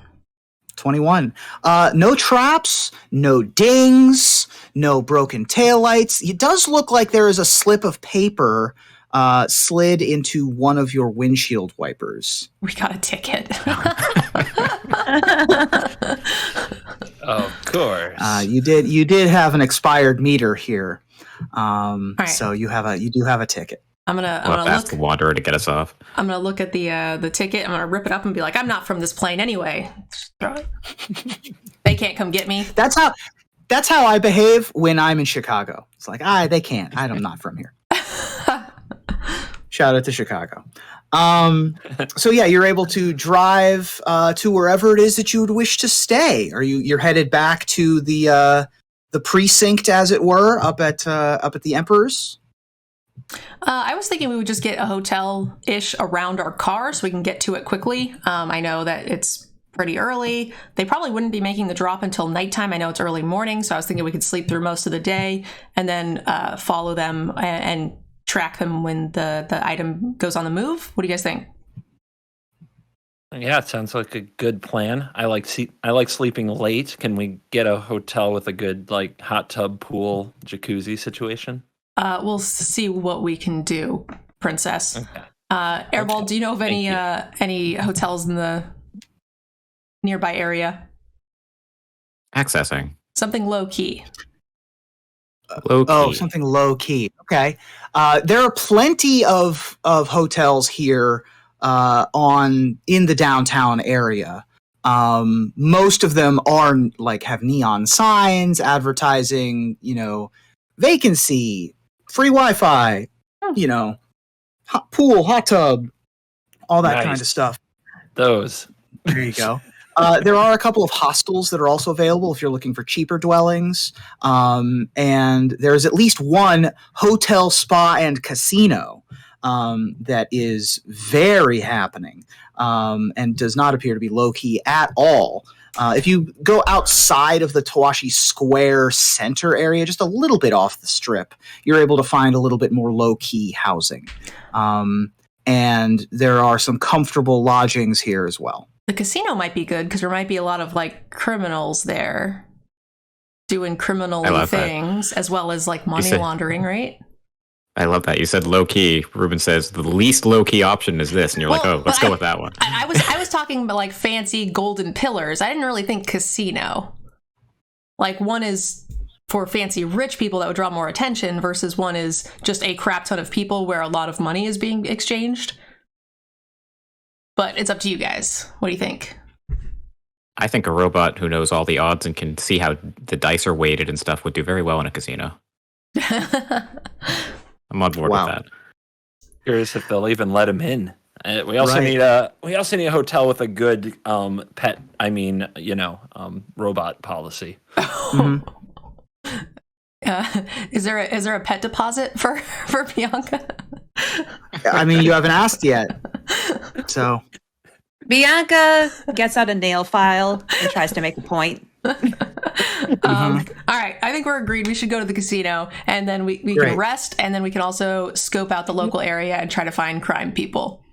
21. No traps, no dings, no broken taillights. It does look like there is a slip of paper slid into one of your windshield wipers. We got a ticket. Of course. You did have an expired meter here, so you do have a ticket. I'm gonna ask look. the Wanderer to get us off. I'm gonna look at the ticket. I'm gonna rip it up and be like, I'm not from this plane anyway. Just throw it. They can't come get me. That's how I behave when I'm in Chicago. It's like, they can't. I'm not from here. Shout out to Chicago. So yeah, you're able to drive to wherever it is that you would wish to stay. You're headed back to the precinct, as it were, up at the Emperor's? I was thinking we would just get a hotel-ish around our car so we can get to it quickly. I know that it's pretty early. They probably wouldn't be making the drop until nighttime. I know it's early morning, so I was thinking we could sleep through most of the day and then follow them and track them when the item goes on the move. What do you guys think? Yeah, it sounds like a good plan. I like sleeping late. Can we get a hotel with a good hot tub, pool, jacuzzi situation? We'll see what we can do, Princess. Okay. Airball, Okay. do you know of any hotels in the nearby area? Accessing. Something low key. Low key. Oh, something low key. Okay. There are plenty of hotels here in the downtown area. Most of them are have neon signs advertising, vacancy, free Wi-Fi, hot pool, hot tub, all that kind of stuff. Those. There you go. There are a couple of hostels that are also available if you're looking for cheaper dwellings. And there's at least one hotel, spa, and casino that is very happening and does not appear to be low-key at all. If you go outside of the Tawashi Square center area, just a little bit off the strip, you're able to find a little bit more low-key housing. And there are some comfortable lodgings here as well. The casino might be good because there might be a lot of criminals there doing criminal things as well as money laundering, right? I love that. You said low key. Ruben says the least low key option is this, and you're let's go with that one. I was talking about fancy golden pillars. I didn't really think casino. One is for fancy rich people that would draw more attention versus one is just a crap ton of people where a lot of money is being exchanged. But it's up to you guys. What do you think? I think a robot who knows all the odds and can see how the dice are weighted and stuff would do very well in a casino. I'm on board with that. Curious if they'll even let him in. We also need a hotel with a good pet. Robot policy. Mm-hmm. Is there a pet deposit for Bianca? You haven't asked yet. So Bianca gets out a nail file and tries to make a point. All right, I think we're agreed we should go to the casino and then we can rest and then we can also scope out the local area and try to find crime people.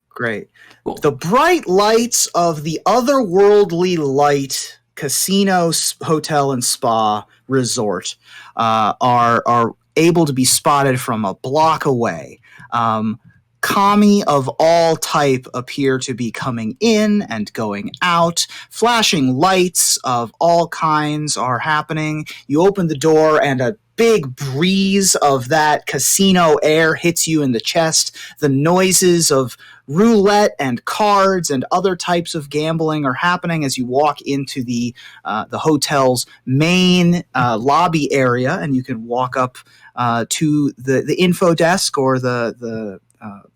Great. Cool. The bright lights of the otherworldly light casino, hotel, and spa resort are able to be spotted from a block away. Kami of all type appear to be coming in and going out. Flashing lights of all kinds are happening. You open the door and a big breeze of that casino air hits you in the chest. The noises of roulette and cards and other types of gambling are happening as you walk into the hotel's main lobby area, and you can walk up to the info desk or the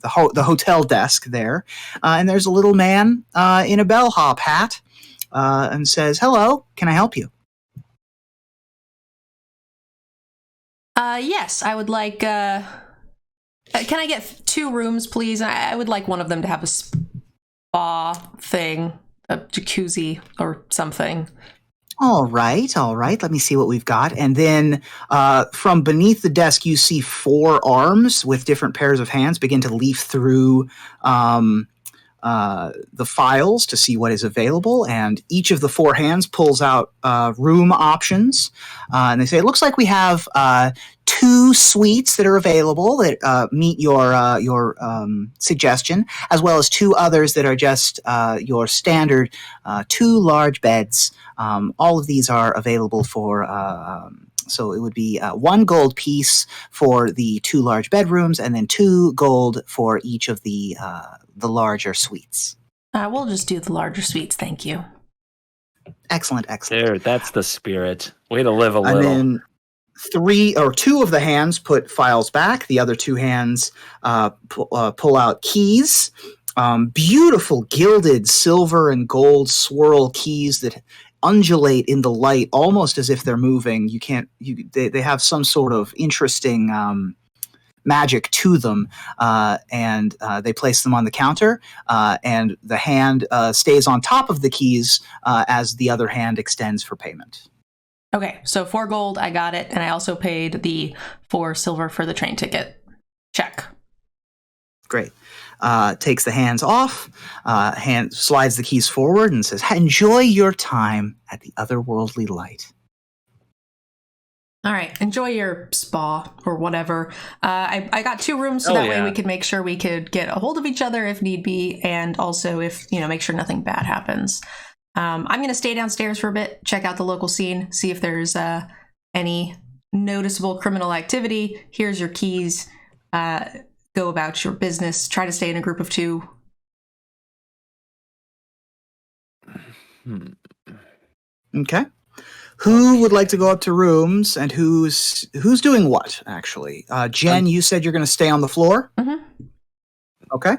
hotel desk there, and there's a little man in a bellhop hat and says, "Hello, can I help you?" Yes, I would like. Can I get 2 rooms, please? I would like one of them to have a spa thing, a jacuzzi or something. All right. Let me see what we've got. And then from beneath the desk, you see 4 arms with different pairs of hands begin to leaf through the files to see what is available, and each of the 4 hands pulls out room options, and they say, it looks like we have 2 suites that are available that meet your suggestion, as well as 2 others that are just your standard 2 large beds. All of these are available for so it would be 1 gold piece for the 2 large bedrooms, and then 2 gold for each of the larger suites. We'll just do the larger suites, thank you. Excellent. There, that's the spirit. Way to live a And little. then 2 of the hands put files back. The other 2 hands pull out keys. Beautiful gilded silver and gold swirl keys that undulate in the light, almost as if they're moving. They have some sort of interesting magic to them, and they place them on the counter, and the hand stays on top of the keys as the other hand extends for payment. Okay, so 4 gold, I got it, and I also paid the 4 silver for the train ticket. Check. Great. Takes the hands off, slides the keys forward, and says, enjoy your time at the otherworldly light. All right, enjoy your spa or whatever. I got 2 rooms, so that way we could make sure we could get a hold of each other if need be, and also if, make sure nothing bad happens. I'm going to stay downstairs for a bit, check out the local scene, see if there's any noticeable criminal activity. Here's your keys. Go about your business. Try to stay in a group of 2. Okay. Who would like to go up to rooms, and who's doing what, actually? Jen, you said you're going to stay on the floor? Mm-hmm. Okay.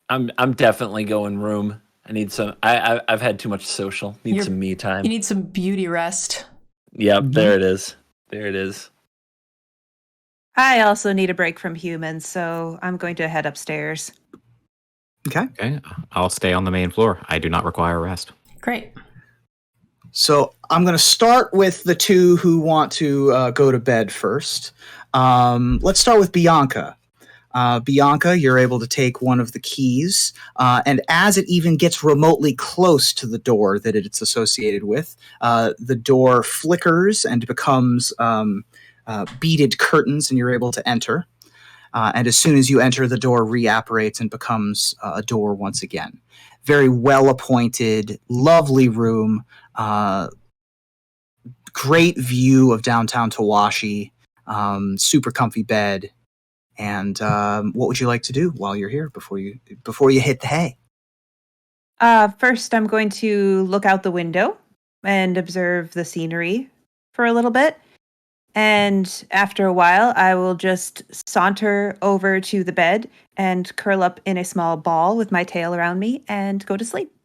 I'm definitely going room. I need some. I've had too much social. Need some me time. You need some beauty rest. Yep, there it is. There it is. I also need a break from humans, so I'm going to head upstairs. Okay. I'll stay on the main floor. I do not require rest. Great. So I'm going to start with the 2 who want to go to bed first. Let's start with Bianca. Bianca, you're able to take one of the keys, and as it even gets remotely close to the door that it's associated with, the door flickers and becomes beaded curtains, and you're able to enter. And as soon as you enter, the door reapparates and becomes a door once again. Very well-appointed, lovely room, great view of downtown Tawashi, super comfy bed. And what would you like to do while you're here before you hit the hay? First, I'm going to look out the window and observe the scenery for a little bit. And after a while, I will just saunter over to the bed and curl up in a small ball with my tail around me and go to sleep.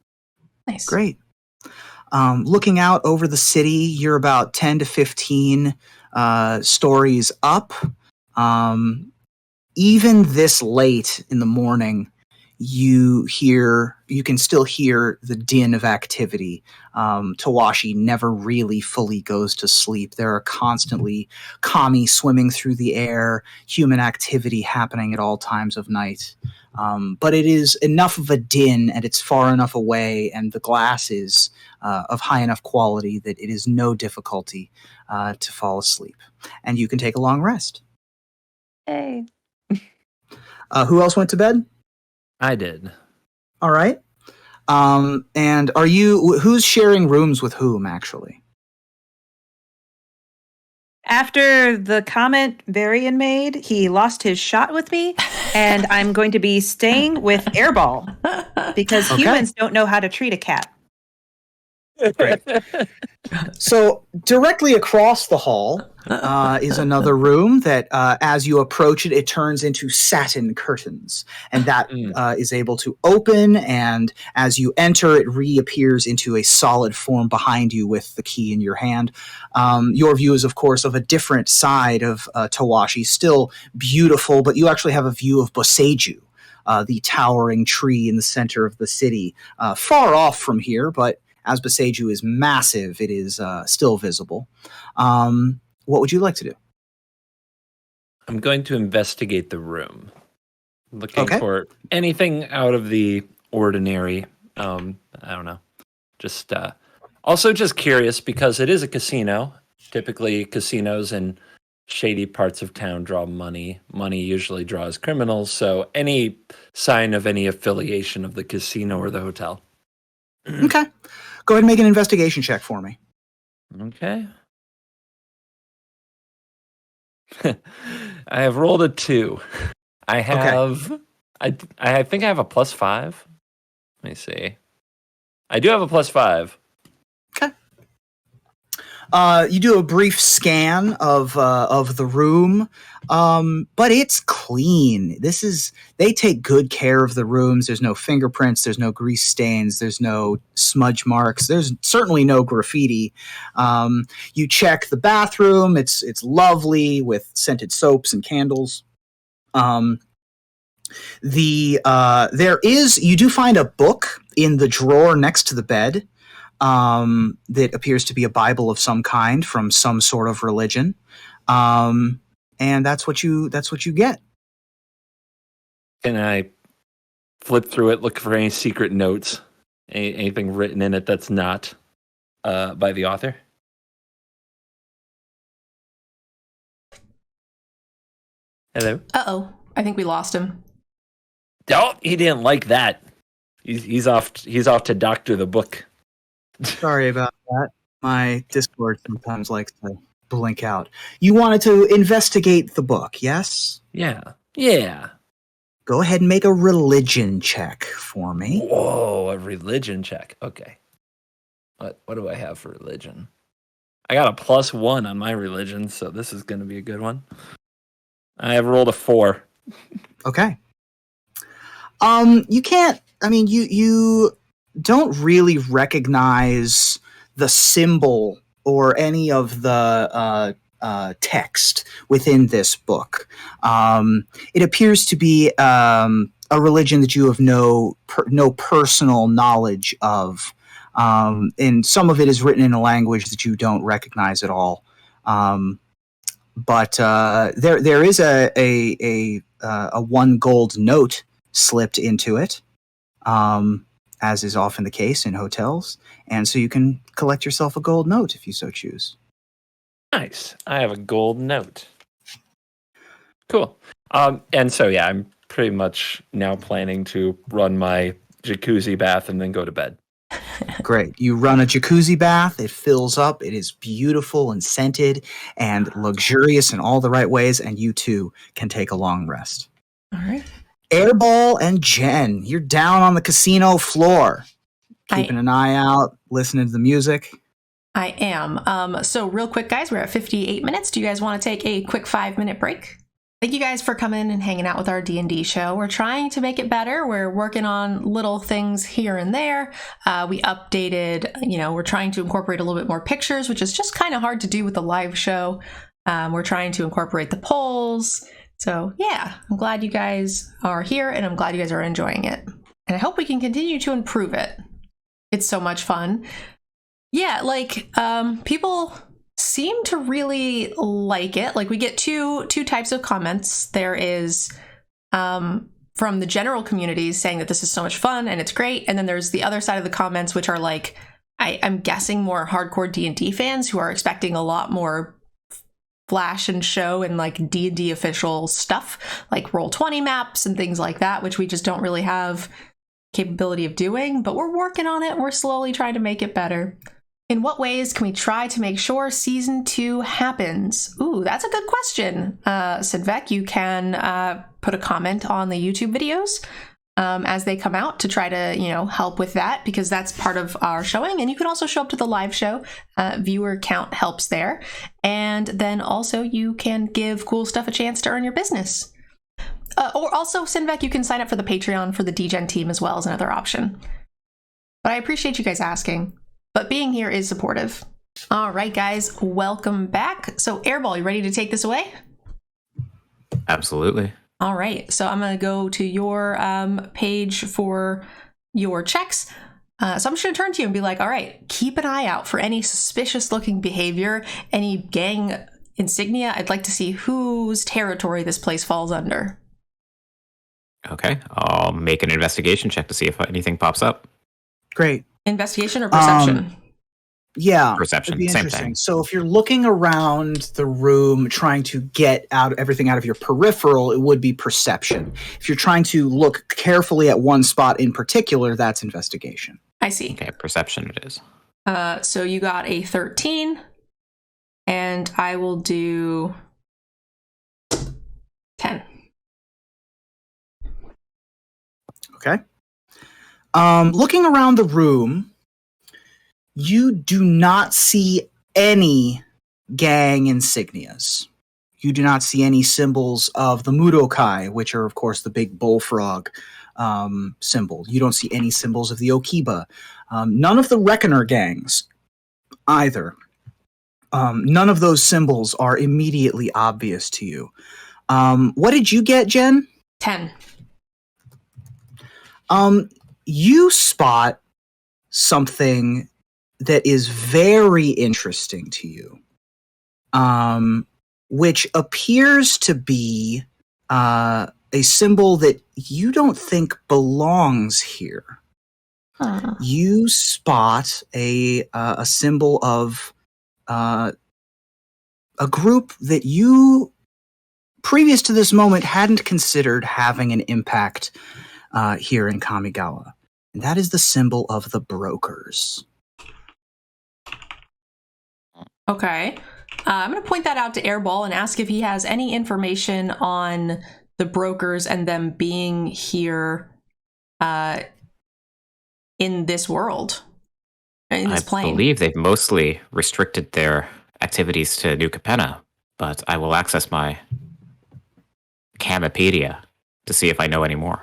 Nice. Great. Looking out over the city, you're about 10 to 15 stories up. Even this late in the morning, you can still hear the din of activity. Tawashi never really fully goes to sleep. There are constantly kami swimming through the air, human activity happening at all times of night. But it is enough of a din, and it's far enough away, and the glass is of high enough quality that it is no difficulty to fall asleep. And you can take a long rest. Hey. Who else went to bed? I did. All right. And who's sharing rooms with whom, actually? After the comment Varian made, he lost his shot with me, and I'm going to be staying with Airball because humans don't know how to treat a cat. Great. So directly across the hall is another room that, as you approach it, it turns into satin curtains, and that is able to open. And as you enter, it reappears into a solid form behind you with the key in your hand. Your view is, of course, of a different side of Tawashi, still beautiful, but you actually have a view of Boseiju, the towering tree in the center of the city, far off from here, but as Boseiju is massive, it is still visible. What would you like to do? I'm going to investigate the room. Looking for anything out of the ordinary. I don't know. Just also just curious because it is a casino. Typically, casinos in shady parts of town draw money. Money usually draws criminals. So any sign of any affiliation of the casino or the hotel. Okay. Go ahead and make an investigation check for me. Okay. I have rolled a 2. I have I think I have a +5. Let me see. I do have a +5. Okay. You do a brief scan of the room, but it's clean. They take good care of the rooms. There's no fingerprints. There's no grease stains. There's no smudge marks. There's certainly no graffiti. You check the bathroom. It's lovely with scented soaps and candles. You do find a book in the drawer next to the bed. That appears to be a Bible of some kind from some sort of religion, and that's what you get. Can I flip through it, look for any secret notes, anything written in it that's not by the author? Hello? Uh-oh. I think we lost him. Oh, he didn't like that. He's off to doctor the book. Sorry about that. My Discord sometimes likes to blink out. You wanted to investigate the book, yes? Yeah. Go ahead and make a religion check for me. Whoa, a religion check. Okay. What do I have for religion? I got a +1 on my religion, so this is going to be a good one. I have rolled a 4. Okay. You don't really recognize the symbol or any of the text within this book. It appears to be a religion that you have no personal knowledge of, and some of it is written in a language that you don't recognize at all. But there is a 1 gold note slipped into it. As is often the case in hotels, and so you can collect yourself a gold note if you so choose. Nice. I have a gold note. Cool. And so yeah, I'm pretty much now planning to run my jacuzzi bath and then go to bed. Great. You run a jacuzzi bath, it fills up, it is beautiful and scented and luxurious in all the right ways, and you too can take a long rest. All right. Airball and Jen, you're down on the casino floor, keeping an eye out, listening to the music. I am. So real quick, guys, we're at 58 minutes. Do you guys want to take a quick 5-minute break? Thank you guys for coming and hanging out with our D&D show. We're trying to make it better. We're working on little things here and there. We updated, we're trying to incorporate a little bit more pictures, which is just kind of hard to do with the live show. We're trying to incorporate the polls. So yeah, I'm glad you guys are here and I'm glad you guys are enjoying it. And I hope we can continue to improve it. It's so much fun. Yeah, people seem to really like it. We get two types of comments. There is from the general community saying that this is so much fun and it's great. And then there's the other side of the comments, which are I'm guessing more hardcore D&D fans who are expecting a lot more flash and show and D&D official stuff, like Roll20 maps and things like that, which we just don't really have capability of doing, but we're working on it. We're slowly trying to make it better. In what ways can we try to make sure season 2 happens? Ooh, that's a good question. Sidvek, you can put a comment on the YouTube videos as they come out to try to, help with that, because that's part of our showing. And you can also show up to the live show. Viewer count helps there. And then also you can give Cool Stuff a chance to earn your business. Or also, Sinvek, you can sign up for the Patreon for the DGen team as well as another option. But I appreciate you guys asking. But being here is supportive. All right, guys, welcome back. So Airball, you ready to take this away? Absolutely. All right, so I'm going to go to your page for your checks. So I'm just going to turn to you and be like, all right, keep an eye out for any suspicious looking behavior, any gang insignia. I'd like to see whose territory this place falls under. Okay, I'll make an investigation check to see if anything pops up. Great. Investigation or perception? Yeah, Perception, it'd be same interesting. thing. So if you're looking around the room trying to get everything out of your peripheral, it would be perception. If you're trying to look carefully at one spot in particular, that's investigation. I see. Okay, perception it is. So you got a 13, and I will do 10. Okay. Looking around the room, you do not see any gang insignias. You do not see any symbols of the Mudokai, which are, of course, the big bullfrog symbol. You don't see any symbols of the Okiba. None of the Reckoner gangs either. None of those symbols are immediately obvious to you. What did you get, Jen? 10. You spot something that is very interesting to you, which appears to be a symbol that you don't think belongs here. Huh. You spot a symbol of a group that you, previous to this moment, hadn't considered having an impact here in Kamigawa. And that is the symbol of the brokers. Okay. I'm going to point that out to Airball and ask if he has any information on the brokers and them being here in this world, in this plane. I believe they've mostly restricted their activities to New Capenna, but I will access my Kamipedia to see if I know any more.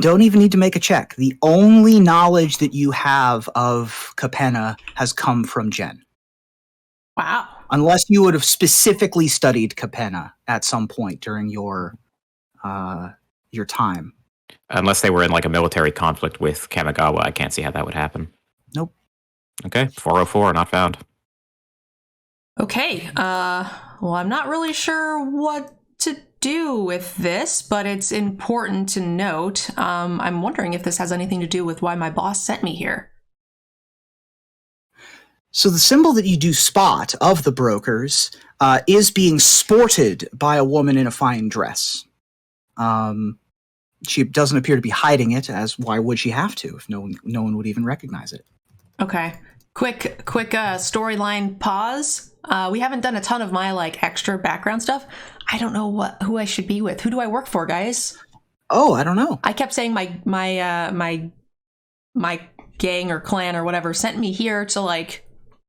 Don't even need to make a check. The only knowledge that you have of Capenna has come from Jen. Wow. Unless you would have specifically studied Capenna at some point during your time. Unless they were in like a military conflict with Kamigawa, I can't see how that would happen. Nope. Okay, 404, not found. Okay. Well, I'm not really sure what to do with this, but it's important to note. I'm wondering if this has anything to do with why my boss sent me here. So the symbol that you do spot of the brokers is being sported by a woman in a fine dress. She doesn't appear to be hiding it, as why would she have to if no one would even recognize it? Okay. Quick storyline pause. We haven't done a ton of my extra background stuff. I don't know who I should be with. Who do I work for, guys? Oh, I don't know. I kept saying my gang or clan or whatever sent me here to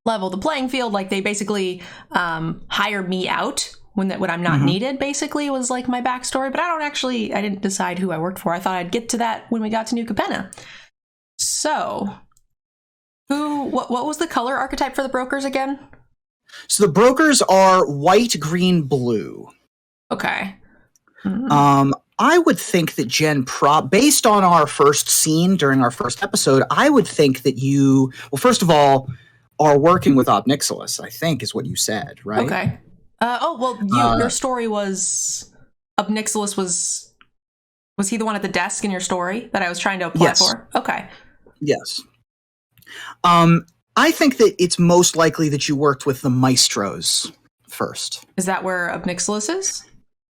level the playing field. Like they basically hired me out when I'm not needed. Basically, was my backstory. But I didn't decide who I worked for. I thought I'd get to that when we got to New Capenna. So, what was the color archetype for the brokers again? So the brokers are white, green, blue. Okay. I would think that Jen, based on our first scene during our first episode, I would think that you, well, first of all, are working with Obnixilis, I think is what you said, right? Okay. Your story was Obnixilis was he the one at the desk in your story that I was trying to apply for? Okay. Yes. I think that it's most likely that you worked with the Maestros first. Is that where Obnixilis is?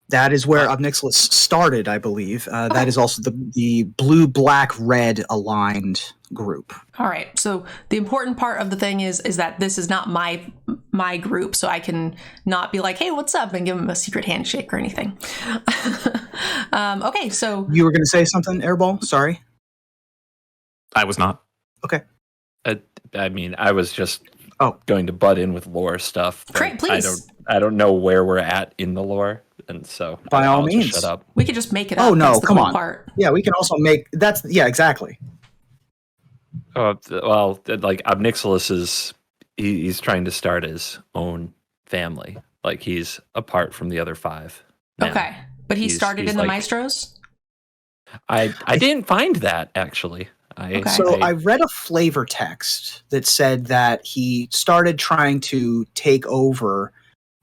That is where Obnixilis started, I believe. Okay. That is also the blue, black, red aligned group. All right. So the important part of the thing is that this is not my group, so I can not be like, hey, what's up, and give him a secret handshake or anything. Okay, so you were going to say something, Airball? Sorry. I was not. Okay. I mean, I was just going to butt in with lore stuff. Great, please. I don't know where we're at in the lore, and so by all means, shut up. We could just make it up. Oh no, that's the come cool on. Part. Yeah, we can also make exactly. Well, Obnixilis is he's trying to start his own family. Like he's apart from the other five. Now. Okay, but he started in the Maestros. I didn't find that actually. I read a flavor text that said that he started trying to take over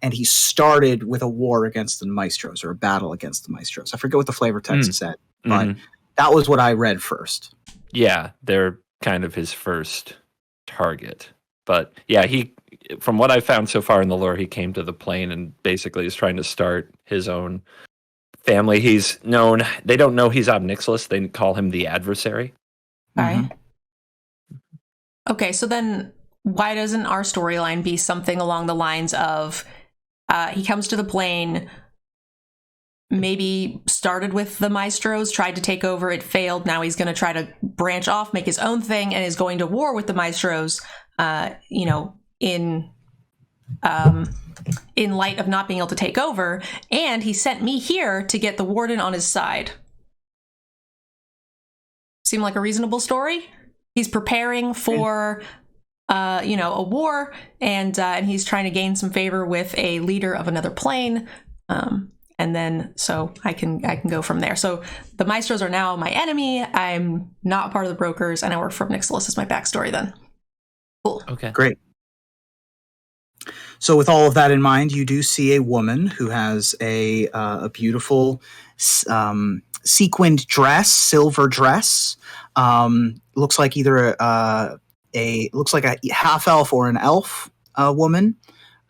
and he started with a war against the Maestros, or a battle against the Maestros. I forget what the flavor text said, but that was what I read first. Yeah, they're kind of his first target. But yeah, from what I've found so far in the lore, he came to the plane and basically is trying to start his own family. They don't know he's Ob-Nixilis. They call him the adversary. Right. Okay, so then why doesn't our storyline be something along the lines of he comes to the plane, maybe started with the Maestros, tried to take over, it failed, now he's going to try to branch off, make his own thing, and is going to war with the Maestros, in light of not being able to take over, and he sent me here to get the warden on his side. Seem like a reasonable story? He's preparing for a war, and he's trying to gain some favor with a leader of another plane, and then so I can go from there. So the Maestros are now my enemy. I'm not part of the brokers, and I work for Nixilis as my backstory. Then, cool. Okay, great. So with all of that in mind, you do see a woman who has a beautiful sequined dress, silver dress. Looks like either looks like a half elf or an elf woman.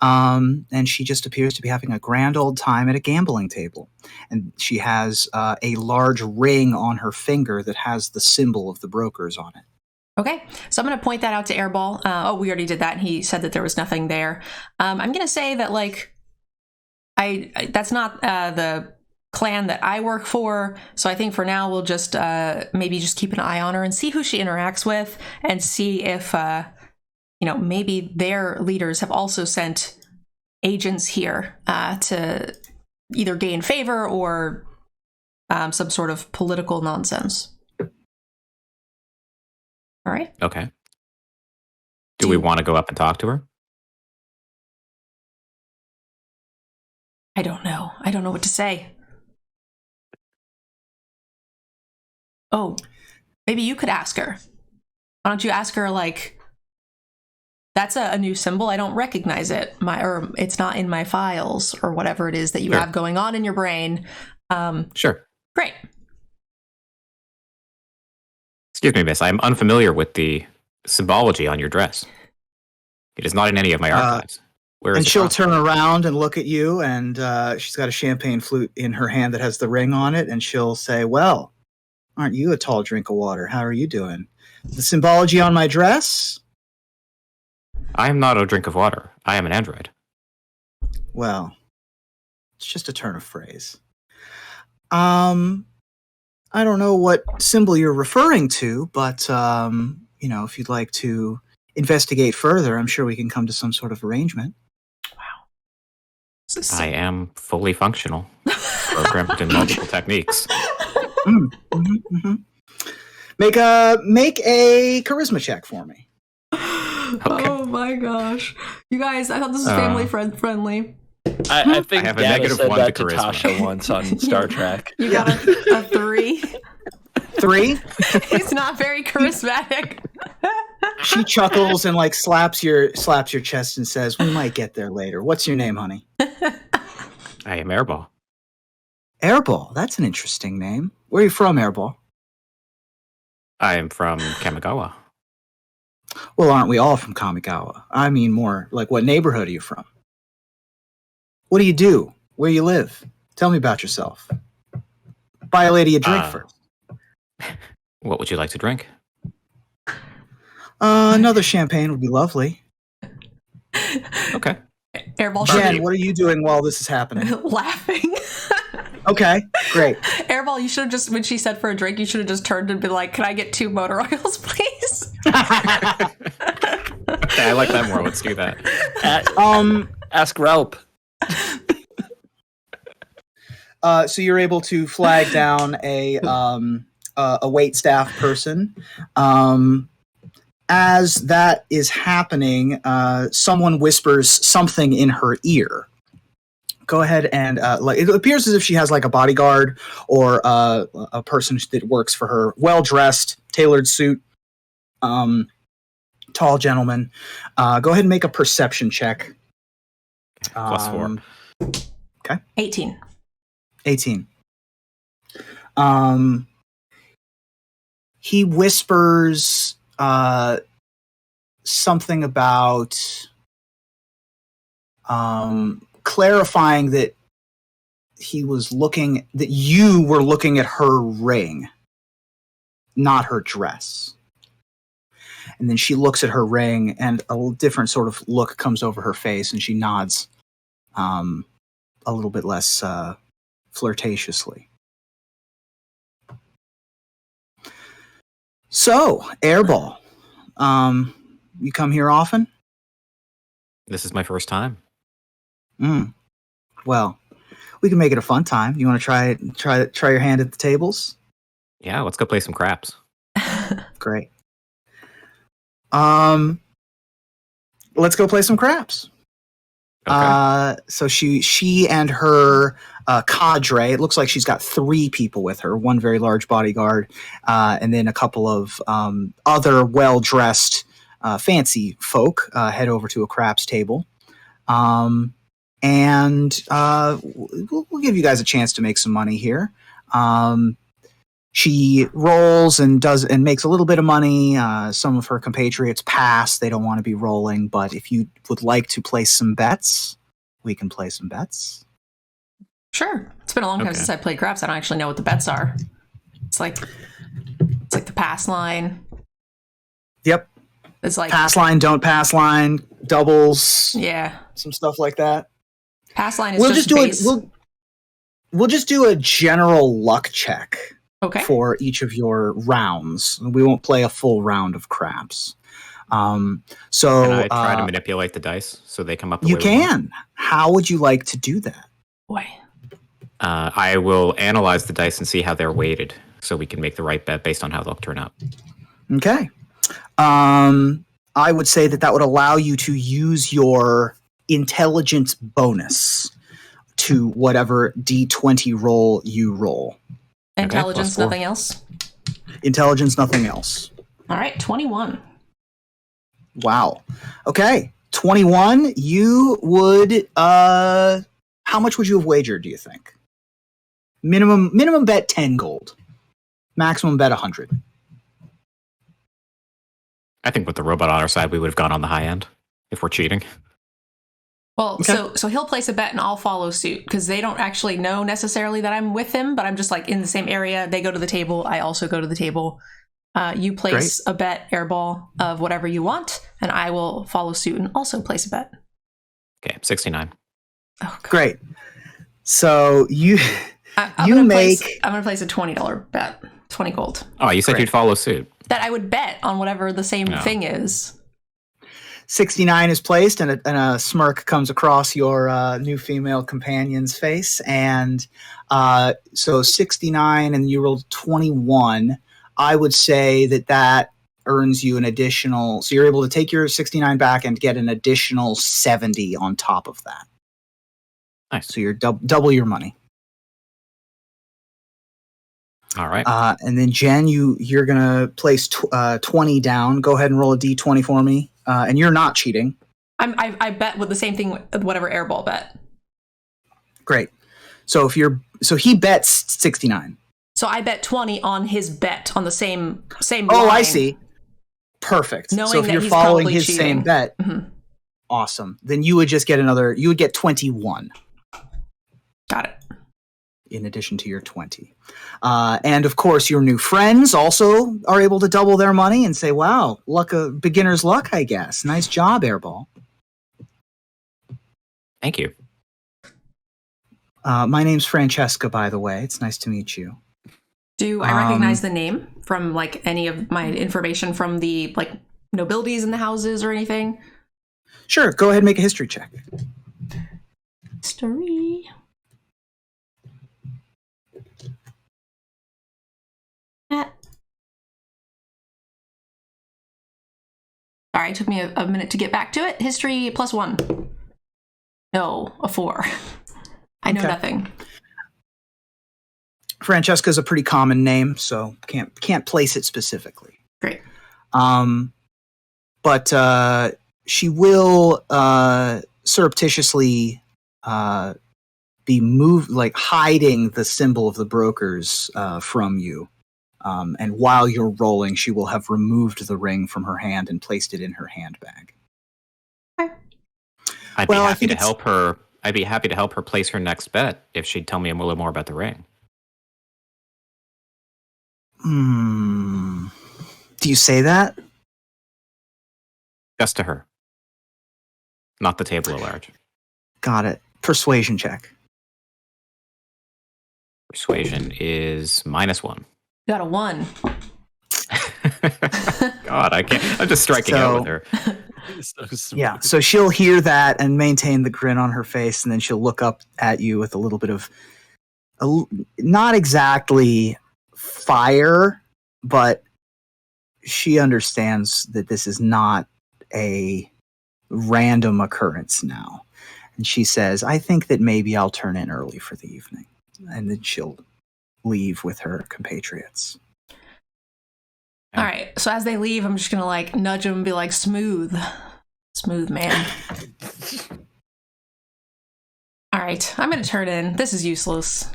And she just appears to be having a grand old time at a gambling table. And she has a large ring on her finger that has the symbol of the brokers on it. Okay, so I'm going to point that out to Airball. We already did that, and he said that there was nothing there. I'm going to say that, like, that's not the clan that I work for, so I think for now we'll just maybe just keep an eye on her and see who she interacts with, and see if maybe their leaders have also sent agents here to either gain favor or some sort of political nonsense. All right. Okay. Do we want to go up and talk to her? I don't know. I don't know what to say. Oh, maybe you could ask her. Why don't you ask her, like, that's a new symbol. I don't recognize it. Or it's not in my files, or whatever it is that you have going on in your brain. Sure. Great. Excuse me, miss. I'm unfamiliar with the symbology on your dress. It is not in any of my archives. Where is and it she'll from? turn around and look at you, and she's got a champagne flute in her hand that has the ring on it, and she'll say, "Well, aren't you a tall drink of water? How are you doing? The symbology on my dress? I am not a drink of water. I am an android." Well, it's just a turn of phrase. I don't know what symbol you're referring to, but if you'd like to investigate further, I'm sure we can come to some sort of arrangement. Wow. I am fully functional, programmed in multiple techniques. Make a charisma check for me. Okay. Oh my gosh, you guys! I thought this was family friendly. I think I have a Data -1 said that to to charisma. Tasha once on Star Trek. You got a 3. 3? He's not very charismatic. She chuckles and like slaps your chest and says, "We might get there later. What's your name, honey?" I am Airball. Airball. That's an interesting name. Where are you from, Airball? I am from Kamigawa. Well, aren't we all from Kamigawa? I mean, more like, what neighborhood are you from? What do you do? Where you live? Tell me about yourself. Buy a lady a drink first. What would you like to drink? Another champagne would be lovely. Okay. Airball Jen, what are you doing while this is happening? laughing. Okay, great. Airball, you should have just, when she said for a drink, you should have just turned and been like, "Can I get 2 motor oils, please?" Okay, I like that more. Let's do that. Ask Relp. So you're able to flag down a wait staff person. As that is happening, someone whispers something in her ear. Go ahead and it appears as if she has like a bodyguard or a person that works for her, well dressed, tailored suit, tall gentleman. Go ahead and make a perception check. +4. Okay. 18. 18. He whispers something about clarifying that that you were looking at her ring, not her dress. And then she looks at her ring, and a different sort of look comes over her face, and she nods a little bit less flirtatiously. So, Airball, you come here often? This is my first time. Well, we can make it a fun time. You want to try your hand at the tables? Yeah, let's go play some craps. Great. Let's go play some craps. Okay. So she and her cadre. It looks like she's got 3 people with her. One very large bodyguard, and then a couple of other well-dressed, fancy folk head over to a craps table. And we'll give you guys a chance to make some money here. She rolls and makes a little bit of money. Some of her compatriots pass. They don't want to be rolling, but if you would like to place some bets, we can play some bets. Sure. It's been a long time since I played craps. I don't actually know what the bets are. It's like the pass line. Yep. It's like pass line, don't pass line, doubles. Yeah. Some stuff like that. Pass line is we'll just do a general luck check. Okay. For each of your rounds. We won't play a full round of craps. So can I try to manipulate the dice so they come up the you way can. How would you like to do that? Boy. I will analyze the dice and see how they're weighted so we can make the right bet based on how they'll turn out. Okay. I would say that would allow you to use your intelligence bonus to whatever D20 roll you roll. Intelligence, nothing else? Intelligence, nothing else. All right, 21. Wow. Okay, 21, you would... how much would you have wagered, do you think? Minimum bet 10 gold. Maximum bet 100. I think with the robot on our side, we would have gone on the high end if we're cheating. Well, so he'll place a bet and I'll follow suit because they don't actually know necessarily that I'm with him, but I'm just like in the same area. They go to the table. I also go to the table. You place a bet, Airball, of whatever you want, and I will follow suit and also place a bet. Okay, 69. Oh, God. Great. So I'm going to place a $20 bet, 20 gold. Oh, you said you'd follow suit. That I would bet on whatever the same thing is. 69 is placed, and a smirk comes across your new female companion's face. And so 69, and you rolled 21. I would say that earns you an additional... So you're able to take your 69 back and get an additional 70 on top of that. Nice. So you're double your money. All right. And then Jen, you're going to place 20 down. Go ahead and roll a D20 for me. And you're not cheating. I bet with the same thing, whatever Airball bet. Great. So he bets 69. So I bet 20 on his bet on the same line. Oh, I see. Perfect. Knowing so if that you're he's following probably his cheating. same bet, awesome. Then you would just get you would get 21. Got it. In addition to your 20. And of course, your new friends also are able to double their money and say, wow, beginner's luck, I guess. Nice job, Airball. Thank you. My name's Francesca, by the way. It's nice to meet you. Do I recognize the name from like any of my information from the like nobilities in the houses or anything? Sure. Go ahead and make a history check. History. All right, took me a minute to get back to it. History +1. No, a 4. I know nothing. Francesca is a pretty common name, so can't place it specifically. Great. But she will surreptitiously be moved, like hiding the symbol of the brokers from you. And while you're rolling, she will have removed the ring from her hand and placed it in her handbag. I'd be happy to help her. I'd be happy to help her place her next bet if she'd tell me a little more about the ring. Do you say that? Just to her. Not the table at large. Got it. Persuasion check. Persuasion is -1. Got a 1. God, I can't. I'm just striking out with her. Yeah, so she'll hear that and maintain the grin on her face, and then she'll look up at you with a little bit of, not exactly fire, but she understands that this is not a random occurrence now. And she says, I think that maybe I'll turn in early for the evening. And then she'll leave with her compatriots. All right. So as they leave, I'm just going to like nudge them and be like, smooth man. All right. I'm going to turn in. This is useless.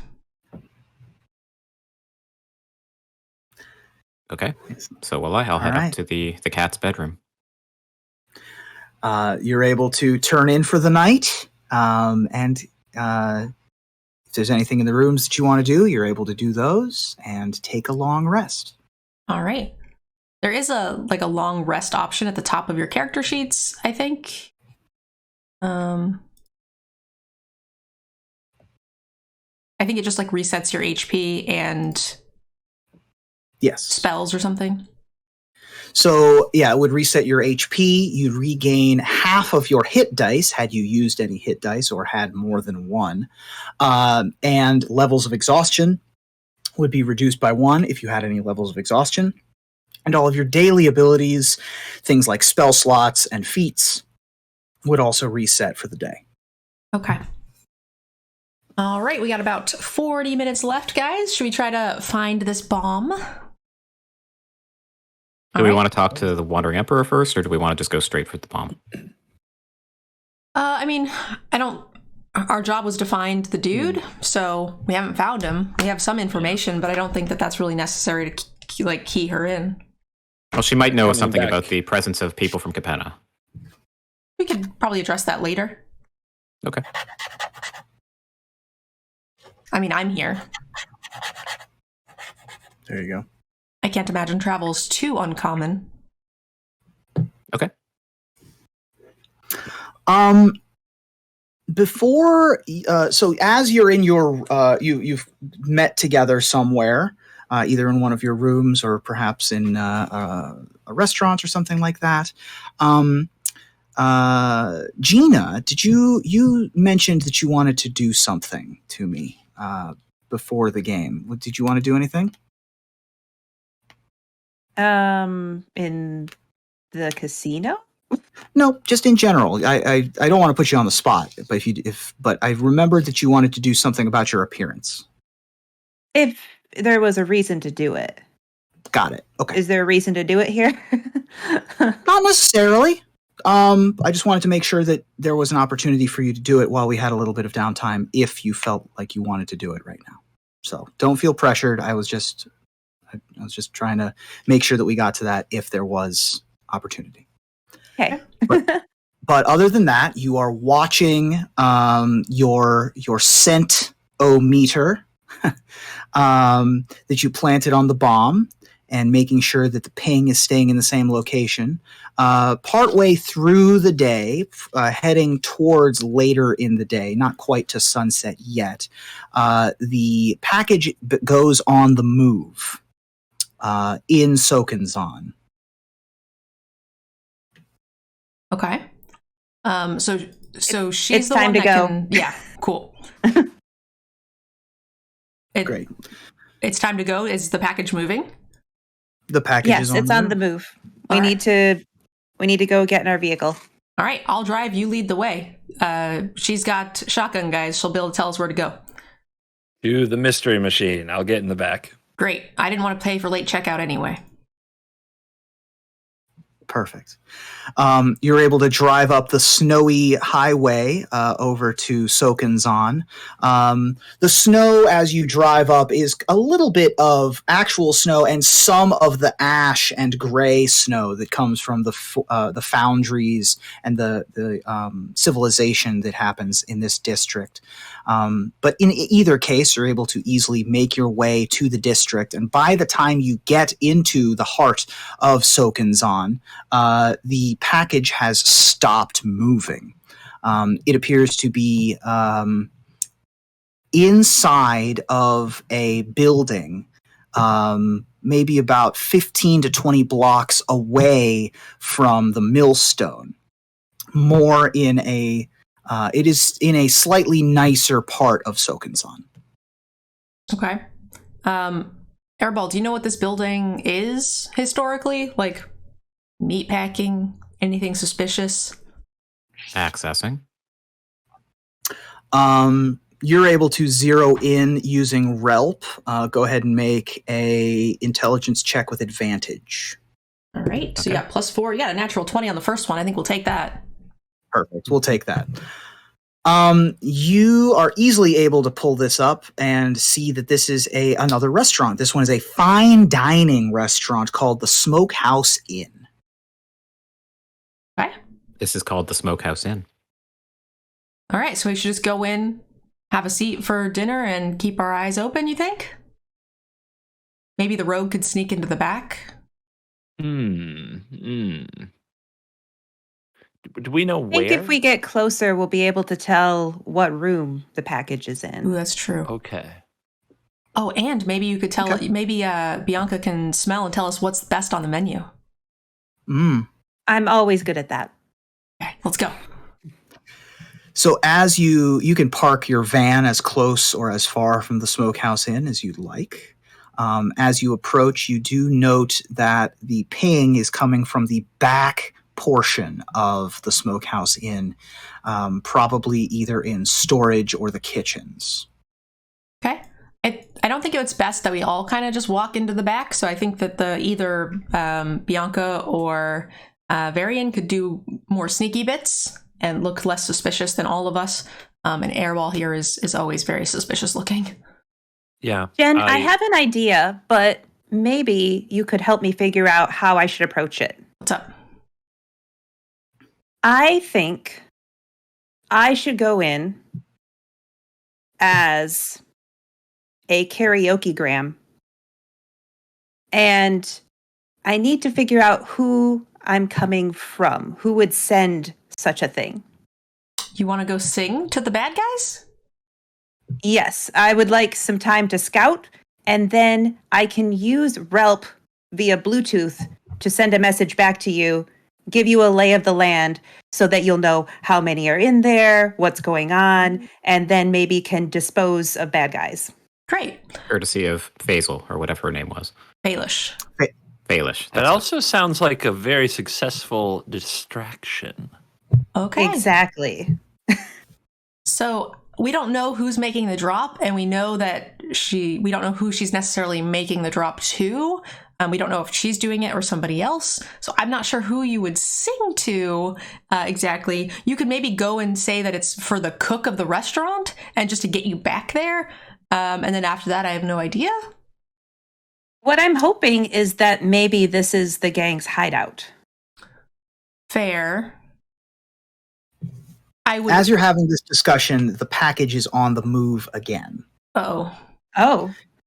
Okay. So will I? I'll head up to the cat's bedroom. You're able to turn in for the night. And if there's anything in the rooms that you want to do, you're able to do those and take a long rest. All right. There is a long rest option at the top of your character sheets, I think. I think it just like resets your HP and yes, spells or something. So yeah, it would reset your HP. You'd regain half of your hit dice had you used any hit dice or had more than one. And levels of exhaustion would be reduced by 1 if you had any levels of exhaustion. And all of your daily abilities, things like spell slots and feats, would also reset for the day. Okay. All right, we got about 40 minutes left, guys. Should we try to find this bomb? Do we want to talk to the Wandering Emperor first, or do we want to just go straight for the bomb? I mean, our job was to find the dude, so we haven't found him. We have some information, but I don't think that that's really necessary to key her in. Well, she might know something about the presence of people from Capenna. We could probably address that later. Okay. I mean, I'm here. There you go. I can't imagine travel's too uncommon. Okay. Before, so as you're in your, you've met together somewhere, either in one of your rooms or perhaps in a restaurant or something like that. Gina, you mentioned that you wanted to do something to me before the game. Did you want to do anything? In the casino? No, just in general. I don't want to put you on the spot, but but I remembered that you wanted to do something about your appearance. If there was a reason to do it. Got it. Okay. Is there a reason to do it here? Not necessarily. I just wanted to make sure that there was an opportunity for you to do it while we had a little bit of downtime if you felt like you wanted to do it right now. So don't feel pressured. I was just trying to make sure that we got to that if there was opportunity. Okay. But other than that, you are watching your scent-o-meter that you planted on the bomb and making sure that the ping is staying in the same location. Partway through the day, heading towards later in the day, not quite to sunset yet, the package goes on the move in Sokenzan. Okay. So she's it's the time one to that go. can. Yeah. Cool. Great. It's time to go. Is the package moving? The package Yes, is on it's the on move. the move. All We right. need to go get in our vehicle. All right, I'll drive. You lead the way. She's got shotgun guys. She'll be able to tell us where to go. To the mystery machine. I'll get in the back. Great. I didn't want to pay for late checkout anyway. Perfect. You're able to drive up the snowy highway over to Sokanzan. The snow as you drive up is a little bit of actual snow and some of the ash and gray snow that comes from the foundries and the civilization that happens in this district. But in either case, you're able to easily make your way to the district. And by the time you get into the heart of Sokanzan, the package has stopped moving. It appears to be inside of a building, maybe about 15 to 20 blocks away from the millstone. More in a, it is in a slightly nicer part of Sokanzan. Okay. Airball, do you know what this building is historically? Like meatpacking? Anything suspicious? Accessing. You're able to zero in using Relp. Go ahead and make a intelligence check with advantage. All right. So you got +4. You got a natural 20 on the first one. I think we'll take that. Perfect. We'll take that. You are easily able to pull this up and see that this is another restaurant. This one is a fine dining restaurant called the Smokehouse Inn. Okay. This is called the Smokehouse Inn. All right. So we should just go in, have a seat for dinner, and keep our eyes open, you think? Maybe the rogue could sneak into the back? Do we know I think where? if we get closer, we'll be able to tell what room the package is in. Ooh, that's true. Okay. Oh, and maybe you could tell, maybe Bianca can smell and tell us what's best on the menu. I'm always good at that. Okay, let's go. So as you can park your van as close or as far from the Smokehouse Inn as you'd like. As you approach, you do note that the ping is coming from the back portion of the Smokehouse Inn, probably either in storage or the kitchens. Okay. I don't think it's best that we all kind of just walk into the back, so I think that either Bianca or Varian could do more sneaky bits and look less suspicious than all of us. And Airball here is always very suspicious looking. Yeah. Jen, I have an idea, but maybe you could help me figure out how I should approach it. What's up? I think I should go in as a karaoke-gram, and I need to figure out who I'm coming from, who would send such a thing. You want to go sing to the bad guys? Yes, I would like some time to scout, and then I can use Relp via Bluetooth to send a message back to you, give you a lay of the land so that you'll know how many are in there, what's going on, and then maybe can dispose of bad guys. Great. Courtesy of Faisal, or whatever her name was. Baelish. Baelish. That also sounds like a very successful distraction. Okay. Exactly. So we don't know who's making the drop, and we know that we don't know who she's necessarily making the drop to. We don't know if she's doing it or somebody else. So I'm not sure who you would sing to exactly. You could maybe go and say that it's for the cook of the restaurant and just to get you back there. And then after that, I have no idea. What I'm hoping is that maybe this is the gang's hideout. Fair. As you're having this discussion, the package is on the move again. Oh.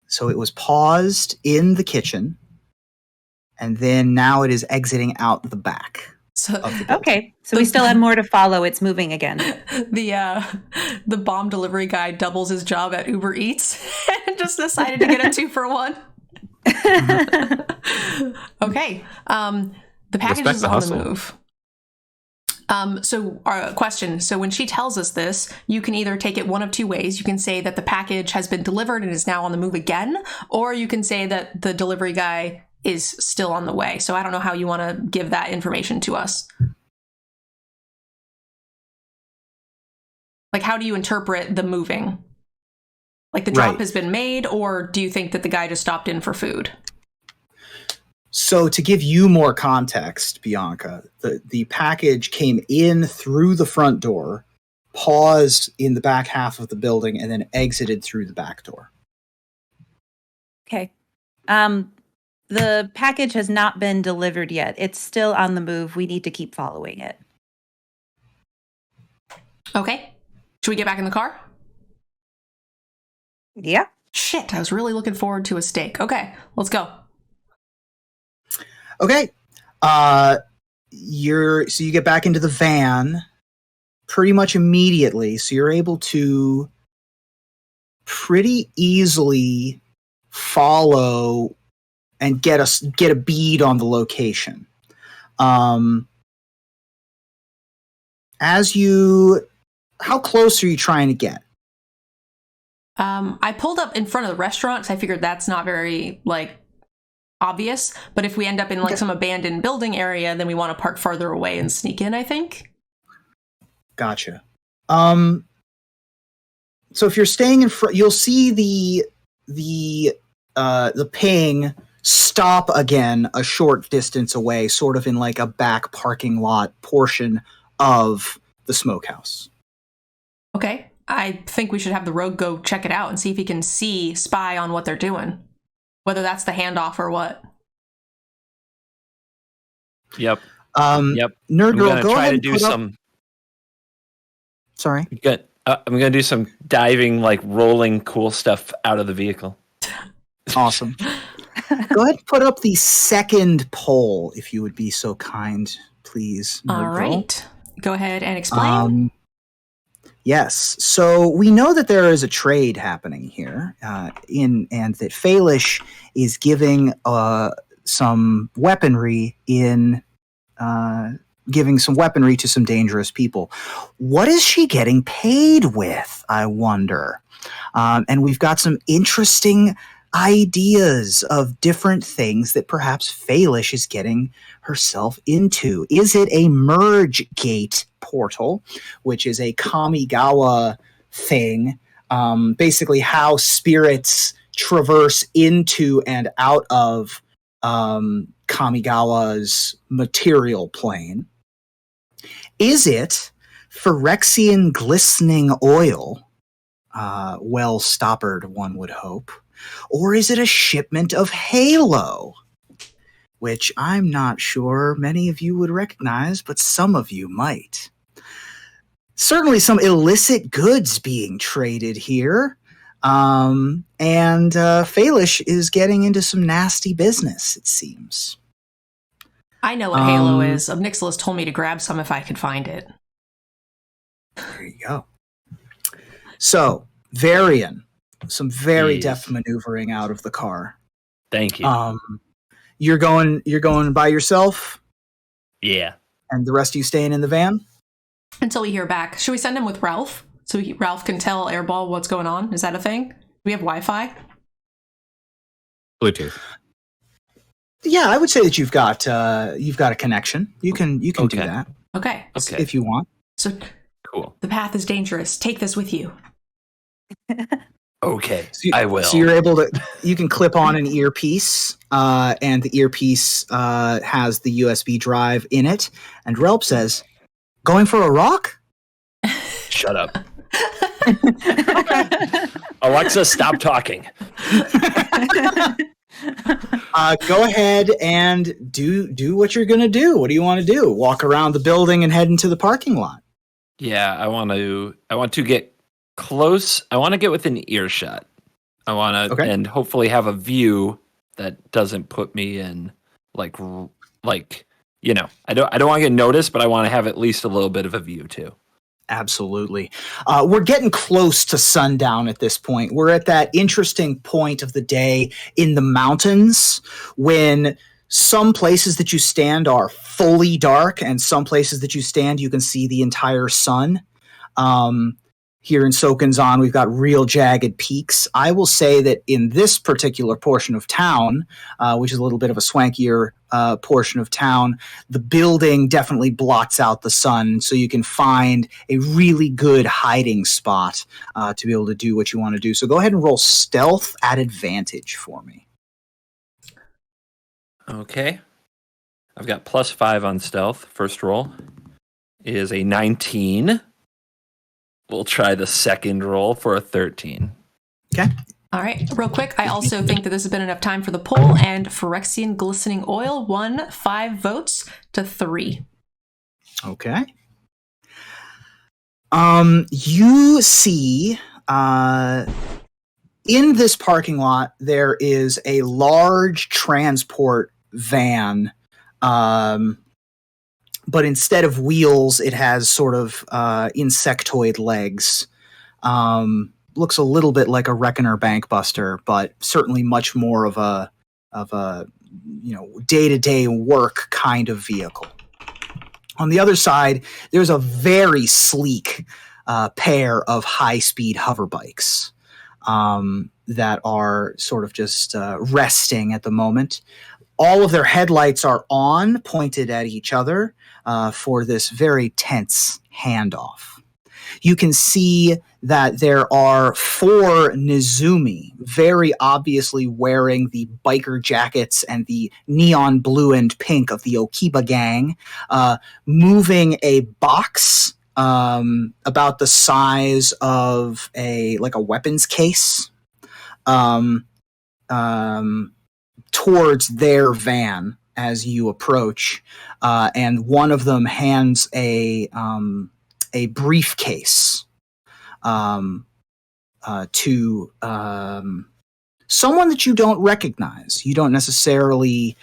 So it was paused in the kitchen, and then now it is exiting out the back. Okay, so we still have more to follow. It's moving again. The bomb delivery guy doubles his job at Uber Eats and just decided to get a 2-for-1. Okay. The package is on the move. So our question. So when she tells us this, you can either take it one of two ways. You can say that the package has been delivered and is now on the move again, or you can say that the delivery guy is still on the way. So I don't know how you want to give that information to us. Like, how do you interpret the moving? Like the drop has been made, or do you think that the guy just stopped in for food? So to give you more context, Bianca, the package came in through the front door, paused in the back half of the building, and then exited through the back door. Okay. The package has not been delivered yet. It's still on the move. We need to keep following it. Okay. Should we get back in the car? Yeah. Shit, I was really looking forward to a steak. Okay, let's go. Okay. You get back into the van pretty much immediately, so you're able to pretty easily follow and get a bead on the location. How close are you trying to get? I pulled up in front of the restaurant because I figured that's not very, obvious. But if we end up in, some abandoned building area, then we want to park farther away and sneak in, I think. Gotcha. So if you're staying in front, you'll see the ping stop again a short distance away, sort of in a back parking lot portion of the smokehouse. Okay. I think we should have the rogue go check it out and see if he can spy on what they're doing. Whether that's the handoff or what. Yep. Nerd I'm Girl, gonna go try ahead to and do put up- some. Sorry. Good. I'm gonna do some diving, rolling cool stuff out of the vehicle. Awesome. Go ahead and put up the second poll, if you would be so kind, please. Nerd All Girl. right. Go ahead and explain. Yes. So we know that there is a trade happening here, and that Faelish is giving some weaponry giving some weaponry to some dangerous people. What is she getting paid with, I wonder? And we've got some interesting ideas of different things that perhaps Faelish is getting herself into. Is it a merge gate portal, which is a Kamigawa thing, basically how spirits traverse into and out of Kamigawa's material plane? Is it Phyrexian glistening oil, well stoppered, one would hope? Or is it a shipment of Halo? Which I'm not sure many of you would recognize, but some of you might. Certainly some illicit goods being traded here. And Faelish is getting into some nasty business, it seems. I know what Halo is. Obnixilis told me to grab some if I could find it. There you go. So, Varian, some very Yes. deft maneuvering out of the car. Thank you. You're going by yourself, Yeah. and the rest of you staying in the van? Until we hear back. Should we send him with Ralph? So Ralph can tell Airball what's going on? Is that a thing? Do we have Wi-Fi? Bluetooth. Yeah, I would say that you've got a connection. You can do Okay. that Okay. Okay. if you want. So Cool. the path is dangerous. Take this with you. Okay. So I will. So you're able to. You can clip on an earpiece, and the earpiece has the USB drive in it. And Relp says, "Going for a rock?" Shut up. Alexa, stop talking. Go ahead and do what you're gonna do. What do you want to do? Walk around the building and head into the parking lot. Yeah, I want to get close. I want to get within earshot. I want to, Okay. and hopefully have a view that doesn't put me in I don't want to get noticed, but I want to have at least a little bit of a view too. Absolutely. We're getting close to sundown at this point. We're at that interesting point of the day in the mountains when some places that you stand are fully dark, and some places that you stand, you can see the entire sun. Here in Sokanzan, we've got real jagged peaks. I will say that in this particular portion of town, which is a little bit of a swankier portion of town, the building definitely blots out the sun, so you can find a really good hiding spot to be able to do what you want to do. So go ahead and roll stealth at advantage for me. Okay. I've got +5 on stealth. First roll is a 19. We'll try the second roll for a 13. Okay. All right, real quick, I also think that this has been enough time for the poll, and Phyrexian Glistening Oil won 5 votes to 3. Okay. You see, in this parking lot, there is a large transport van, but instead of wheels, it has sort of insectoid legs. Looks a little bit like a Reckoner Bankbuster, but certainly much more of a day-to-day work kind of vehicle. On the other side, there's a very sleek pair of high-speed hover bikes that are sort of just resting at the moment. All of their headlights are on, pointed at each other for this very tense handoff. You can see that there are 4 Nizumi, very obviously wearing the biker jackets and the neon blue and pink of the Okiba gang, moving a box about the size of a weapons case towards their van as you approach, and one of them hands a briefcase to someone that you don't recognize. You don't necessarily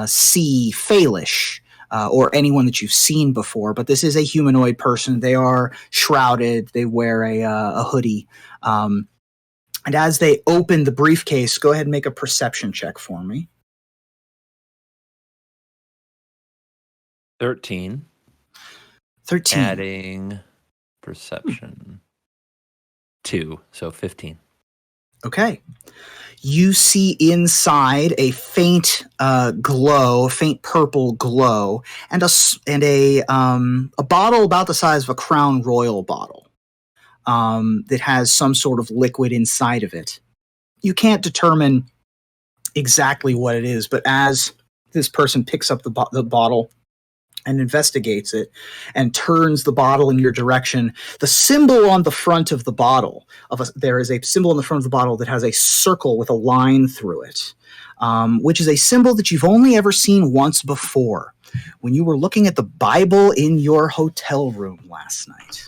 see Faelish or anyone that you've seen before, but this is a humanoid person. They are shrouded. They wear a hoodie. And as they open the briefcase, go ahead and make a perception check for me. 13. 13. Adding perception 2, so 15. Okay. You see inside a faint glow, a faint purple glow, and a bottle about the size of a Crown Royal bottle that has some sort of liquid inside of it. You can't determine exactly what it is, but as this person picks up the bottle and investigates it and turns the bottle in your direction, the symbol on the front of the bottle, there is a symbol on the front of the bottle that has a circle with a line through it, which is a symbol that you've only ever seen once before when you were looking at the Bible in your hotel room last night.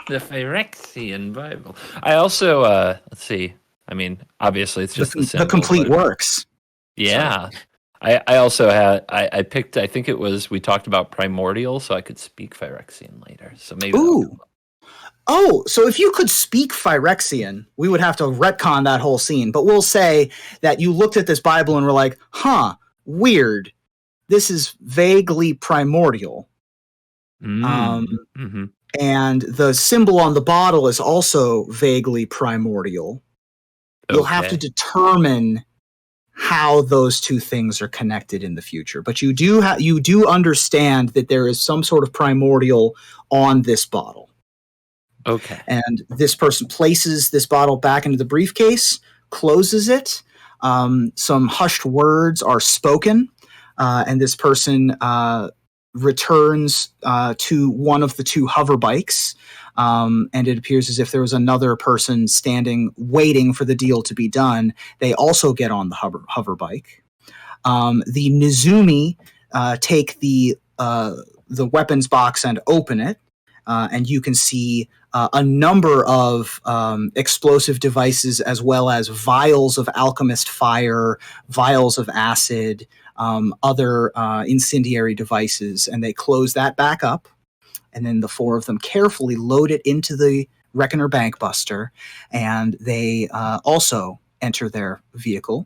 The Phyrexian Bible. I also, let's see. I mean, obviously, it's just the symbol, complete works. Yeah. I also had, I picked, I think it was, we talked about Primordial, so I could speak Phyrexian later. So maybe. Ooh. Oh, so if you could speak Phyrexian, we would have to retcon that whole scene. But we'll say that you looked at this Bible and were like, weird. This is vaguely primordial. Mm-hmm. And the symbol on the bottle is also vaguely primordial. You'll have to determine how those two things are connected in the future. But you do understand that there is some sort of primordial on this bottle. Okay. And this person places this bottle back into the briefcase, closes it. Some hushed words are spoken, and this person returns to one of the 2 hover bikes. And it appears as if there was another person standing, waiting for the deal to be done. They also get on the hover bike. The Nizumi take the weapons box and open it, and you can see a number of explosive devices, as well as vials of alchemist fire, vials of acid, other incendiary devices, and they close that back up. And then the 4 of them carefully load it into the Reckoner Bankbuster, and they also enter their vehicle.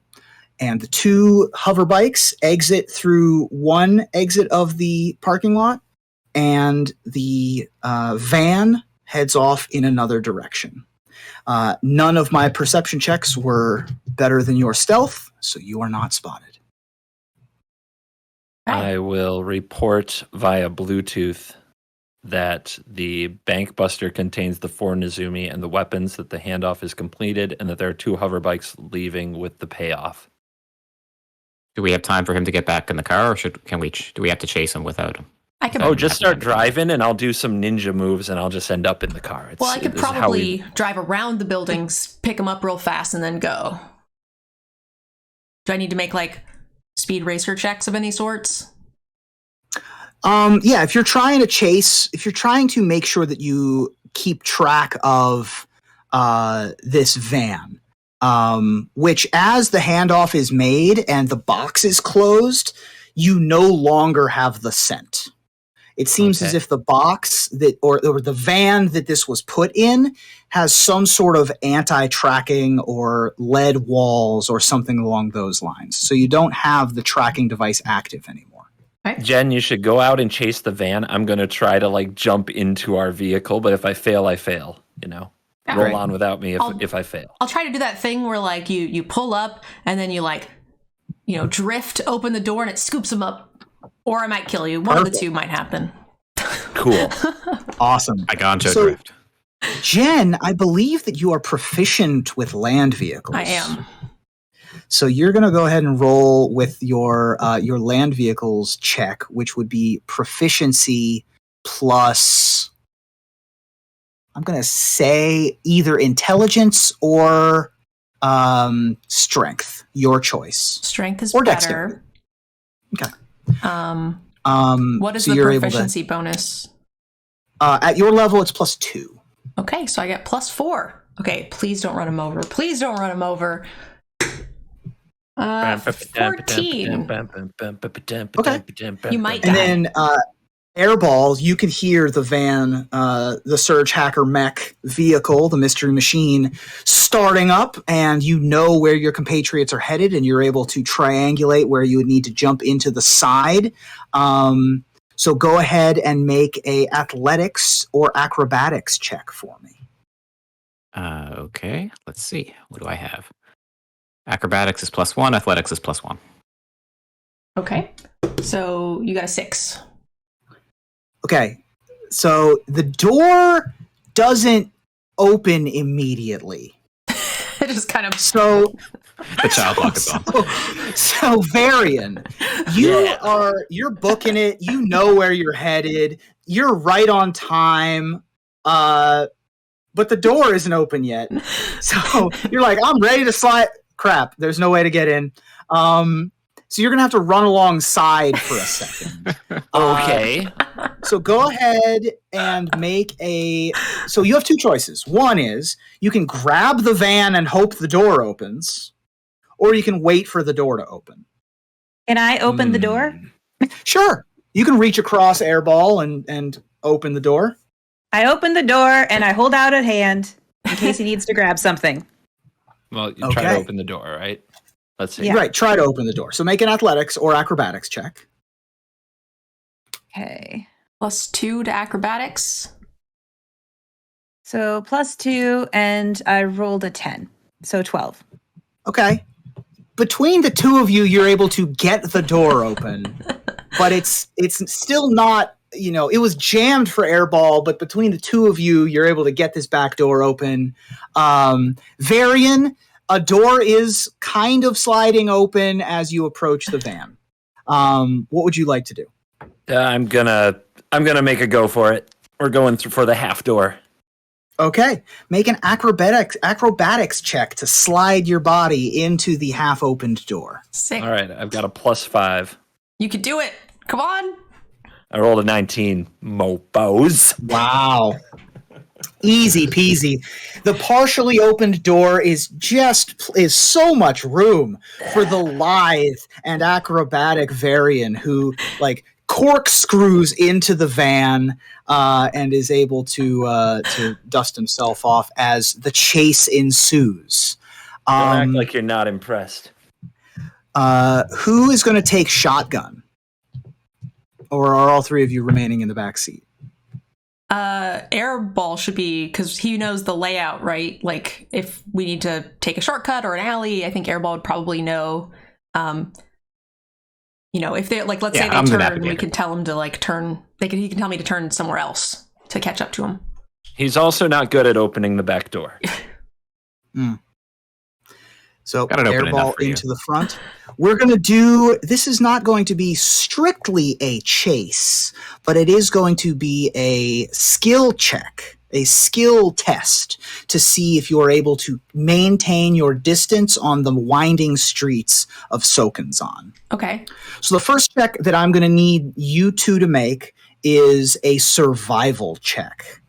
And the 2 hover bikes exit through one exit of the parking lot, and the van heads off in another direction. None of my perception checks were better than your stealth, so you are not spotted. I will report via Bluetooth that the bank buster contains the 4 Nezumi and the weapons, that the handoff is completed, and that there are 2 hover bikes leaving with the payoff. Do we have time for him to get back in the car, or do we have to chase him without him? I could. Oh, just start driving, and I'll do some ninja moves, and I'll just end up in the car. Well, I could probably drive around the buildings, pick them up real fast, and then go. Do I need to make like speed racer checks of any sorts? Yeah, if you're trying to make sure that you keep track of this van, which as the handoff is made and the box is closed, you no longer have the scent. It seems as if the box or the van that this was put in has some sort of anti-tracking or lead walls or something along those lines. So you don't have the tracking device active anymore. Right. Jen, you should go out and chase the van. I'm going to try to like jump into our vehicle, but if I fail, I fail, Yeah. Roll on without me if I fail. I'll try to do that thing where like you pull up and then you like, drift open the door and it scoops them up, or I might kill you. One of the two might happen. Cool. Awesome. I goncho drift. Jen, I believe that you are proficient with land vehicles. I am. So you're going to go ahead and roll with your land vehicles check, which would be proficiency plus, I'm going to say either intelligence or strength. Your choice. Strength is or better. Dexterity. Okay. What is the proficiency bonus? At your level, it's +2. Okay, so I get +4. Okay, please don't run him over. Please don't run him over. 14. Okay. You might die. And then Airball, you can hear the van, the Surge Hacker mech vehicle, the Mystery Machine, starting up, and you know where your compatriots are headed, and you're able to triangulate where you would need to jump into the side. So go ahead and make a athletics or acrobatics check for me. Okay, let's see. What do I have? Acrobatics is +1, athletics is +1. Okay, so you got a 6. Okay, so the door doesn't open immediately. It just kind of... So... The child lock is on. So Varian, you're booking it. You know where you're headed. You're right on time. But the door isn't open yet. So you're like, I'm ready to slide. Crap, there's no way to get in. So you're gonna have to run alongside for a second. Okay. So go ahead and make a. So you have 2 choices. One is you can grab the van and hope the door opens, or you can wait for the door to open. Can I open the door? Sure. You can reach across Airball and open the door. I open the door and I hold out a hand in case he needs to grab something. Well, you try to open the door, right? Let's see. Yeah. Right, try to open the door. So make an athletics or acrobatics check. Okay. +2 to acrobatics. So +2, and I rolled a 10. So 12. Okay. Between the 2 of you, you're able to get the door open, but it's still not, it was jammed for Airball, but between the 2 of you, you're able to get this back door open. Varian, a door is kind of sliding open as you approach the van. What would you like to do? I'm gonna make a go for it. We're going for the half door. Okay, make an acrobatics check to slide your body into the half-opened door. Sick. All right, I've got a +5. You could do it. Come on. I rolled a 19. Mopos. Wow. Easy peasy. The partially opened door is so much room for the lithe and acrobatic Varian who corkscrews into the van and is able to dust himself off as the chase ensues. Don't act like you're not impressed. Who is going to take shotgun? Or are all 3 of you remaining in the back seat? Airball should be, because he knows the layout, right? Like, if we need to take a shortcut or an alley, I think Airball would probably know. If they let's say they turn, we can tell them to turn he can tell me to turn somewhere else to catch up to him. He's also not good at opening the back door. So Got it open enough airball for you. into the front. We're going to do, this is not going to be strictly a chase, but it is going to be a skill check, a skill test to see if you are able to maintain your distance on the winding streets of Sokenzan. Okay. So the first check that I'm going to need you two to make is a survival check.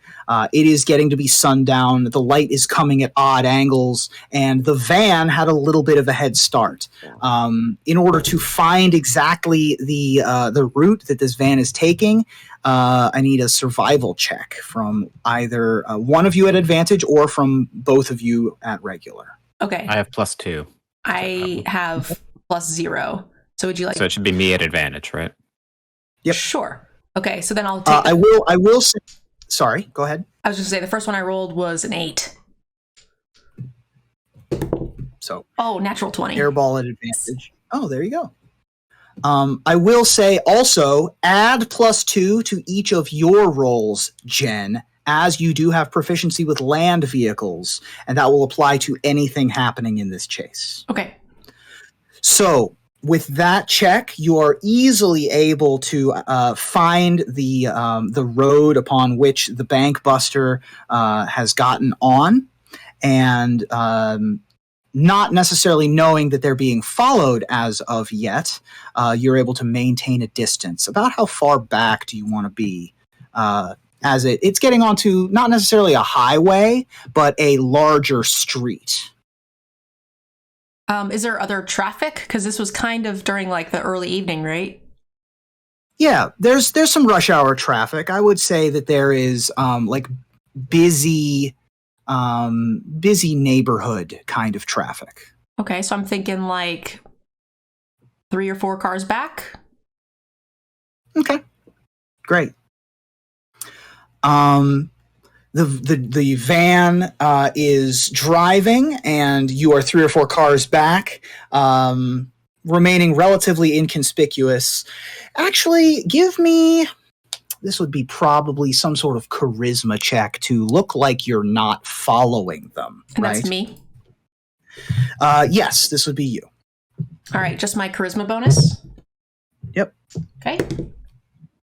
It is getting to be sundown. The light is coming at odd angles, and the van had a little bit of a head start. In order to find exactly the route that this van is taking, I need a survival check from either one of you at advantage or from both of you at regular. Okay. I have +2. I have +0. So would you like? So it should be me at advantage, right? Yep. Sure. Okay. So then I'll take. I will say. Sorry. Go ahead. I was just gonna say the first one I rolled was an 8. So. Natural 20. Airball at advantage. Oh, there you go. I will say also add +2 to each of your rolls, Jen, as you do have proficiency with land vehicles, and that will apply to anything happening in this chase. Okay. So, with that check, you are easily able to find the road upon which the bank buster has gotten on, and not necessarily knowing that they're being followed as of yet, you're able to maintain a distance. About how far back do you want to be? As it's getting onto not necessarily a highway, but a larger street. Is there other traffic? Because this was kind of during like the early evening, right? Yeah, there's some rush hour traffic. I would say that there is like busy neighborhood kind of traffic. Okay, so I'm thinking like 3 or 4 cars back. Okay, great. The van is driving, and you are 3 or 4 cars back, remaining relatively inconspicuous. Actually, give me. This would be probably some sort of charisma check to look like you're not following them. And right? that's me? Yes, this would be you. All right, just my charisma bonus? Yep. Okay.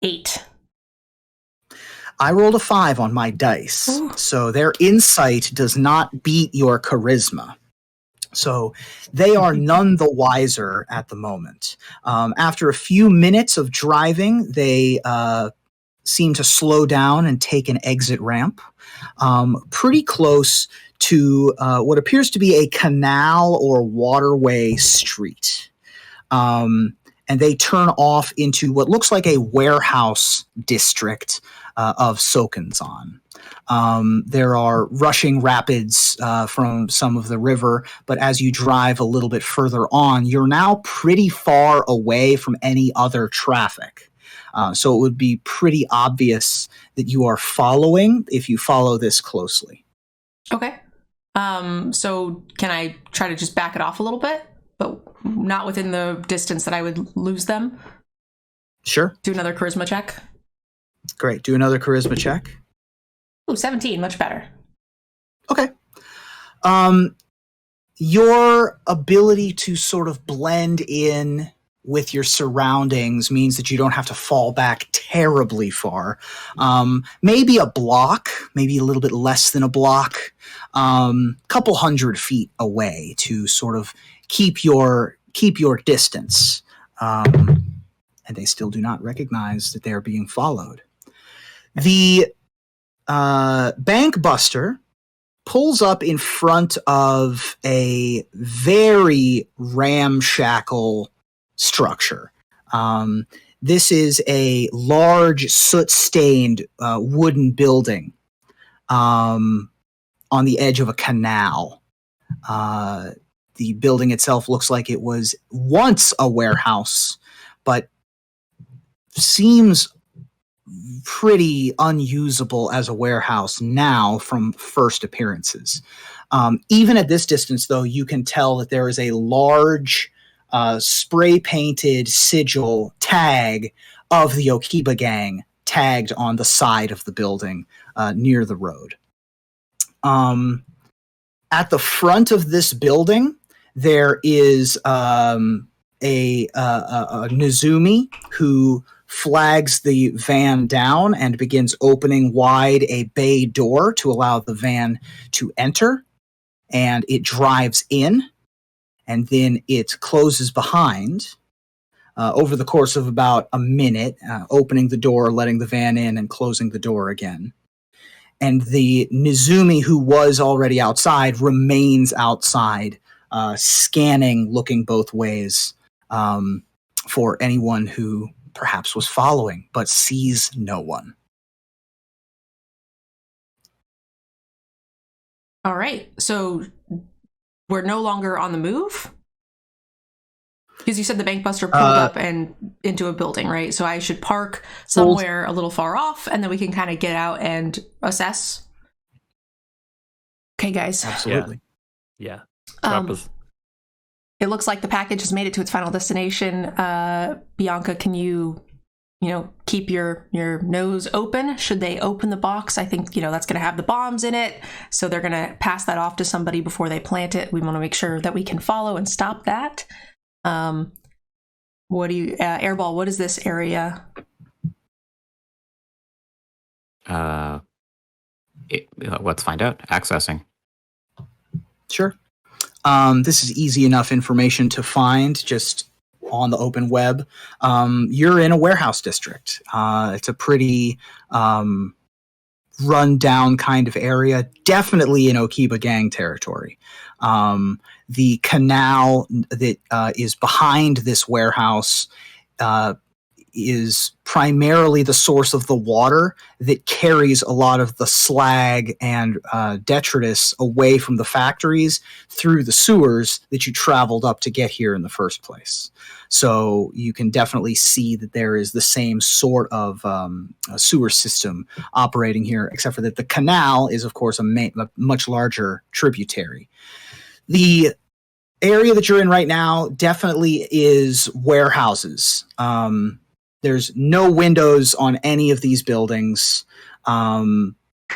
8. I rolled a 5 on my dice, Ooh. so their insight does not beat your charisma. So they are none the wiser at the moment. After a few minutes of driving, they seem to slow down and take an exit ramp pretty close to what appears to be a canal or waterway street. And they turn off into what looks like a warehouse district of Sokenzan. There are rushing rapids from some of the river, but as you drive a little bit further on, you're now pretty far away from any other traffic. So it would be pretty obvious that you are following if you follow this closely. Okay. So can I try to just back it off a little bit, but not within the distance that I would lose them? Sure. Do another charisma check. Great. Do another charisma check. Ooh, 17, much better. Okay. Your ability to sort of blend in with your surroundings means that you don't have to fall back terribly far. Maybe a block, maybe a little bit less than a block, couple 100 feet away to sort of keep your distance. And they still do not recognize that they are being followed. The bank buster pulls up in front of a very ramshackle structure. This is a large soot-stained wooden building on the edge of a canal. The building itself looks like it was once a warehouse, but seems pretty unusable as a warehouse now from first appearances. Even at this distance, though, you can tell that there is a large spray-painted sigil tag of the Okiba gang tagged on the side of the building near the road. At the front of this building, there is a Nizumi who flags the van down and begins opening wide a bay door to allow the van to enter. And it drives in, and then it closes behind over the course of about a minute, opening the door, letting the van in, and closing the door again. And the Nizumi, who was already outside, remains outside, scanning, looking both ways for anyone who perhaps was following, but sees no one. All right, so we're no longer on the move? Because you said the bank buster pulled up and into a building, right? So I should park somewhere a little far off, and then we can kind of get out and assess. Okay, guys. Absolutely. Yeah. It looks like the package has made it to its final destination. Bianca, can you keep your nose open? Should they open the box? I think, that's going to have the bombs in it. So they're going to pass that off to somebody before they plant it. We want to make sure that we can follow and stop that. What do you, Airball, what is this area? Let's find out. Accessing. Sure. This is easy enough information to find just on the open web. You're in a warehouse district. It's a pretty run-down kind of area, definitely in Okiba gang territory. The canal that is behind this warehouse is primarily the source of the water that carries a lot of the slag and detritus away from the factories through the sewers that you traveled up to get here in the first place. So you can definitely see that there is the same sort of sewer system operating here, except for that the canal is, of course, a much larger tributary. The area that you're in right now definitely is warehouses. There's no windows on any of these buildings.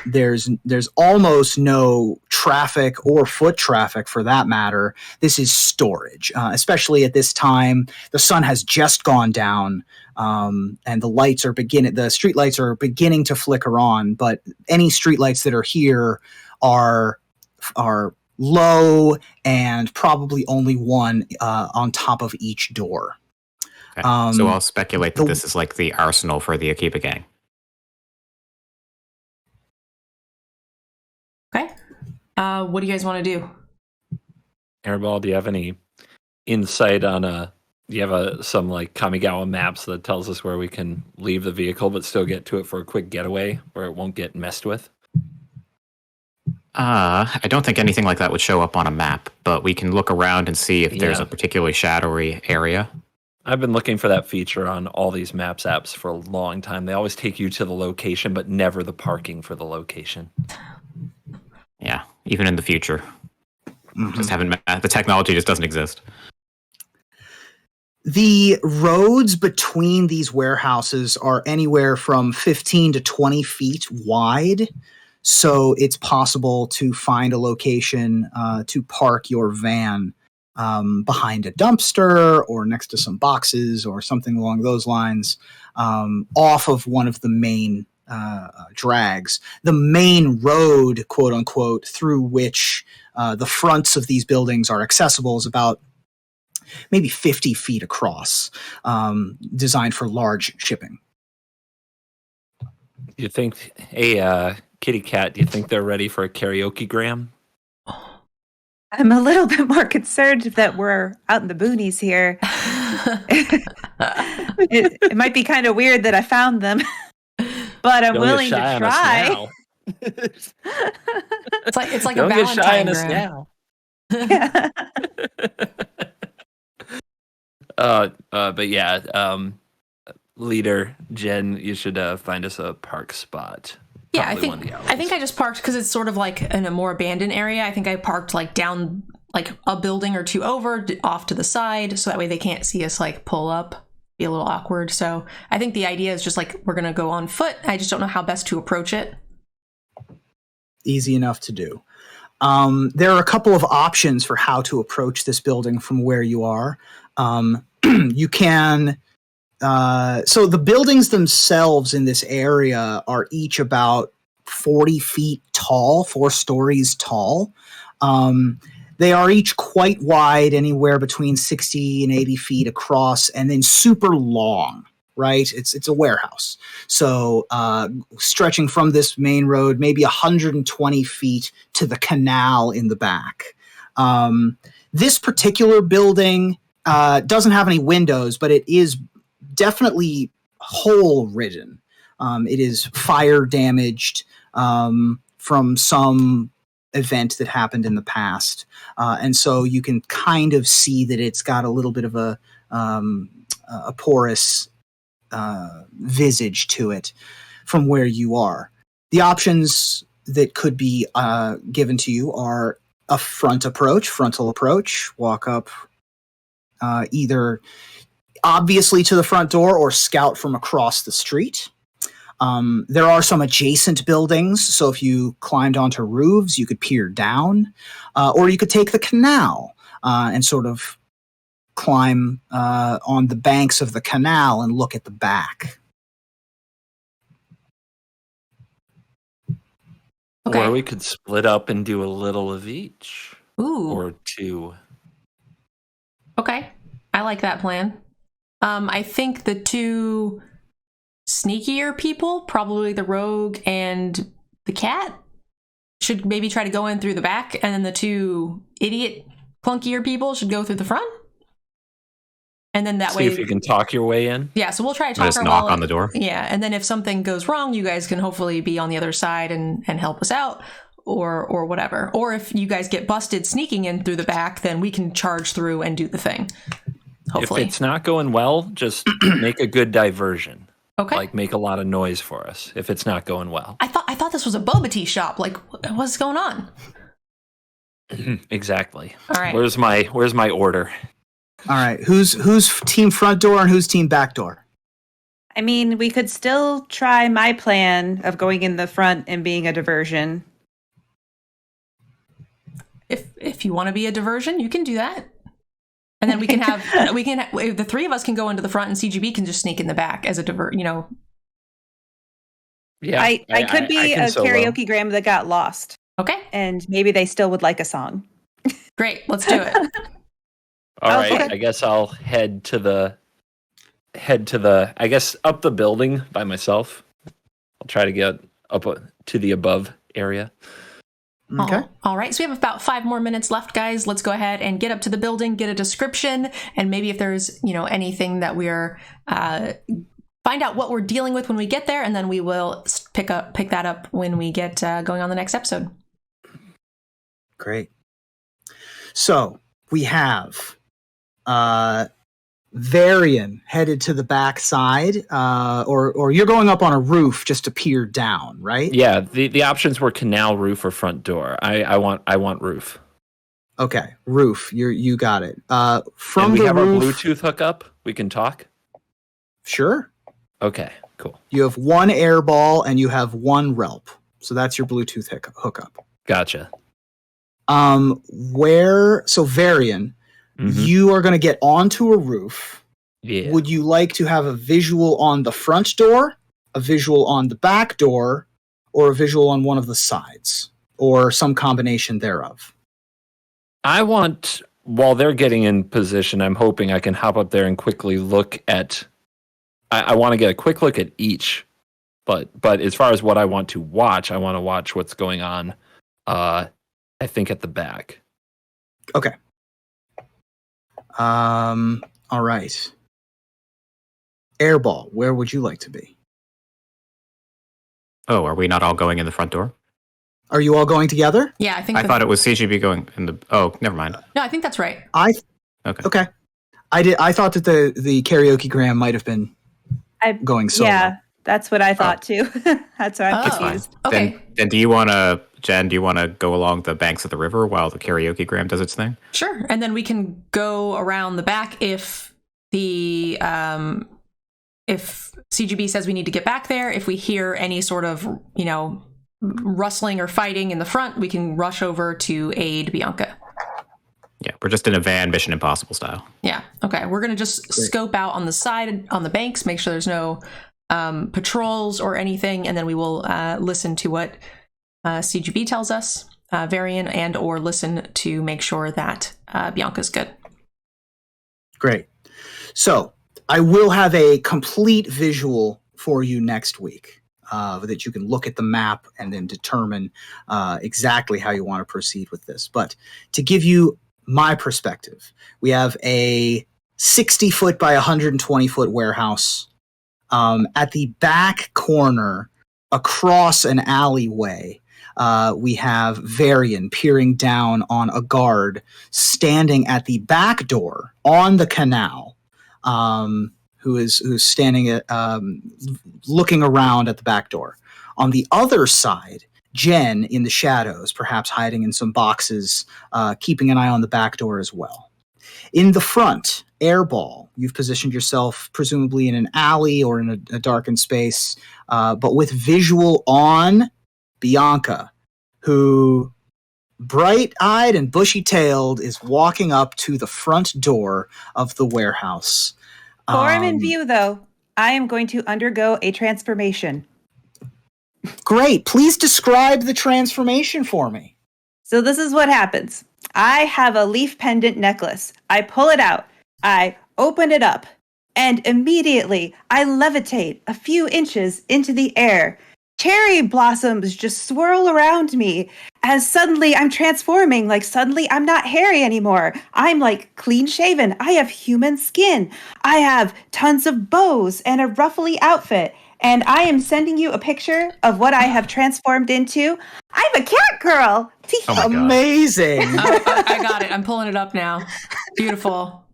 There's almost no traffic or foot traffic for that matter. This is storage, especially at this time. The sun has just gone down, and the street lights are beginning to flicker on. But any street lights that are here are low and probably only one on top of each door. Okay. So I'll speculate that this is like the arsenal for the Akiba gang. Okay. What do you guys want to do? Airball, do you have any insight on do you have some like Kamigawa maps that tells us where we can leave the vehicle but still get to it for a quick getaway where it won't get messed with? I don't think anything like that would show up on a map, but we can look around and see if there's a particularly shadowy area. I've been looking for that feature on all these maps apps for a long time. They always take you to the location, but never the parking for the location. Yeah, even in the future. Just the technology just doesn't exist. The roads between these warehouses are anywhere from 15 to 20 feet wide. So it's possible to find a location to park your van behind a dumpster or next to some boxes or something along those lines, off of one of the main drags. The main road, quote unquote, through which the fronts of these buildings are accessible is about maybe 50 feet across, designed for large shipping. You think, hey, Kitty Cat, do you think they're ready for a karaoke-gram? I'm a little bit more concerned that we're out in the boonies here. It might be kind of weird that I found them, but I'm willing to try. It's like Don't a get shy on Valentine us now. But yeah, leader Jen, you should find us a park spot. Yeah, I think I just parked because it's sort of like in a more abandoned area. I think I parked like down like a building or two over off to the side, so that way they can't see us like pull up. be a little awkward. So I think the idea is just like we're going to go on foot. I just don't know how best to approach it. Easy enough to do. There are a couple of options for how to approach this building from where you are. You can... so the buildings themselves in this area are each about 40 feet tall, 4 stories tall. They are each quite wide, anywhere between 60 and 80 feet across, and then super long, right? It's a warehouse. So stretching from this main road, maybe 120 feet to the canal in the back. This particular building doesn't have any windows, but it is definitely hole ridden. It is fire damaged from some event that happened in the past. And so you can kind of see that it's got a little bit of a porous visage to it from where you are. The options that could be given to you are a frontal approach, walk up either obviously to the front door or scout from across the street. There are some adjacent buildings, so if you climbed onto roofs, you could peer down, or you could take the canal and sort of climb on the banks of the canal and look at the back. Okay. Or we could split up and do a little of each. Ooh. Or 2. Okay. I like that plan. I think the 2 sneakier people, probably the rogue and the cat, should maybe try to go in through the back, and then the 2 idiot clunkier people should go through the front. And then that way, see if you can talk your way in. Yeah, so we'll try to talk Just our knock wallet. on the door. Yeah, and then if something goes wrong, you guys can hopefully be on the other side and help us out, or whatever. Or if you guys get busted sneaking in through the back, then we can charge through and do the thing. Hopefully. If it's not going well, just make a good diversion. Okay. Like make a lot of noise for us if it's not going well. I thought this was a boba tea shop. Like, what's going on? Exactly. All right. Where's my order? All right, who's team front door and who's team back door? I mean, we could still try my plan of going in the front and being a diversion. If you want to be a diversion, you can do that. And then we can have the 3 of us can go into the front, and CGB can just sneak in the back as a Yeah, I could be can a solo. karaoke gram that got lost, Okay, and maybe they still would like a song. great. Let's do it. All right, Okay. I guess I'll head to the I guess up the building by myself. I'll try to get up to the above area. Okay. All right. So we have about 5 more minutes left, guys. Let's go ahead and get up to the building, get a description, and maybe if there's, anything that we're find out what we're dealing with when we get there, and then we will pick that up when we get going on the next episode. Great. So we have Varian headed to the back side, or you're going up on a roof just to peer down, right? Yeah, the options were canal, roof, or front door. I want roof. Okay, roof. You got it. From And we the have roof, our Bluetooth hookup. We can talk. Sure. Okay, cool. You have 1 airball and you have 1 relp, so that's your Bluetooth hookup. Gotcha. So Varian, Mhm. you are going to get onto a roof. Yeah. Would you like to have a visual on the front door, a visual on the back door, or a visual on one of the sides, or some combination thereof? I want, while they're getting in position, I'm hoping I can hop up there and quickly look at. I want to get a quick look at each, but as far as what I want to watch, I want to watch what's going on. I think at the back. Okay. All right. Airball, where would you like to be? Oh, are we not all going in the front door? Are you all going together? Yeah, I think. I thought it was CGB going in the. Oh, never mind. No, I think that's right. Okay. I thought that the karaoke gram might have been going solo. Yeah, that's what I thought too. That's why I'm Oh. confused. Okay, Then do you want to, Jen? Do you want to go along the banks of the river while the karaoke gram does its thing? sure. And then we can go around the back if the if CGB says we need to get back there, if we hear any sort of, rustling or fighting in the front, we can rush over to aid Bianca. Yeah, we're just in a van, Mission Impossible style. Yeah. Okay. We're going to just scope out on the side, on the banks, make sure there's no patrols or anything, and then we will listen to what CGB tells us, Varian, and or listen to make sure that Bianca's good. Great. So I will have a complete visual for you next week that you can look at the map and then determine exactly how you want to proceed with this. But to give you my perspective, we have a 60-foot by 120-foot warehouse. At the back corner, across an alleyway, we have Varian peering down on a guard standing at the back door on the canal, who's standing at, looking around at the back door. On the other side, Jen in the shadows, perhaps hiding in some boxes, keeping an eye on the back door as well. In the front, Airball, you've positioned yourself presumably in an alley or in a darkened space, but with visual on Bianca, who, bright-eyed and bushy-tailed, is walking up to the front door of the warehouse. Before I'm in view, though, I am going to undergo a transformation. Great. Please describe the transformation for me. So this is what happens. I have a leaf pendant necklace. I pull it out. I open it up. And immediately, I levitate a few inches into the air. Cherry blossoms just swirl around me as suddenly I'm transforming. Like suddenly I'm not hairy anymore. I'm like clean shaven. I have human skin. I have tons of bows and a ruffly outfit. And I am sending you a picture of what I have transformed into. I'm a cat girl. Oh my God. Amazing. I got it. I'm pulling it up now. Beautiful.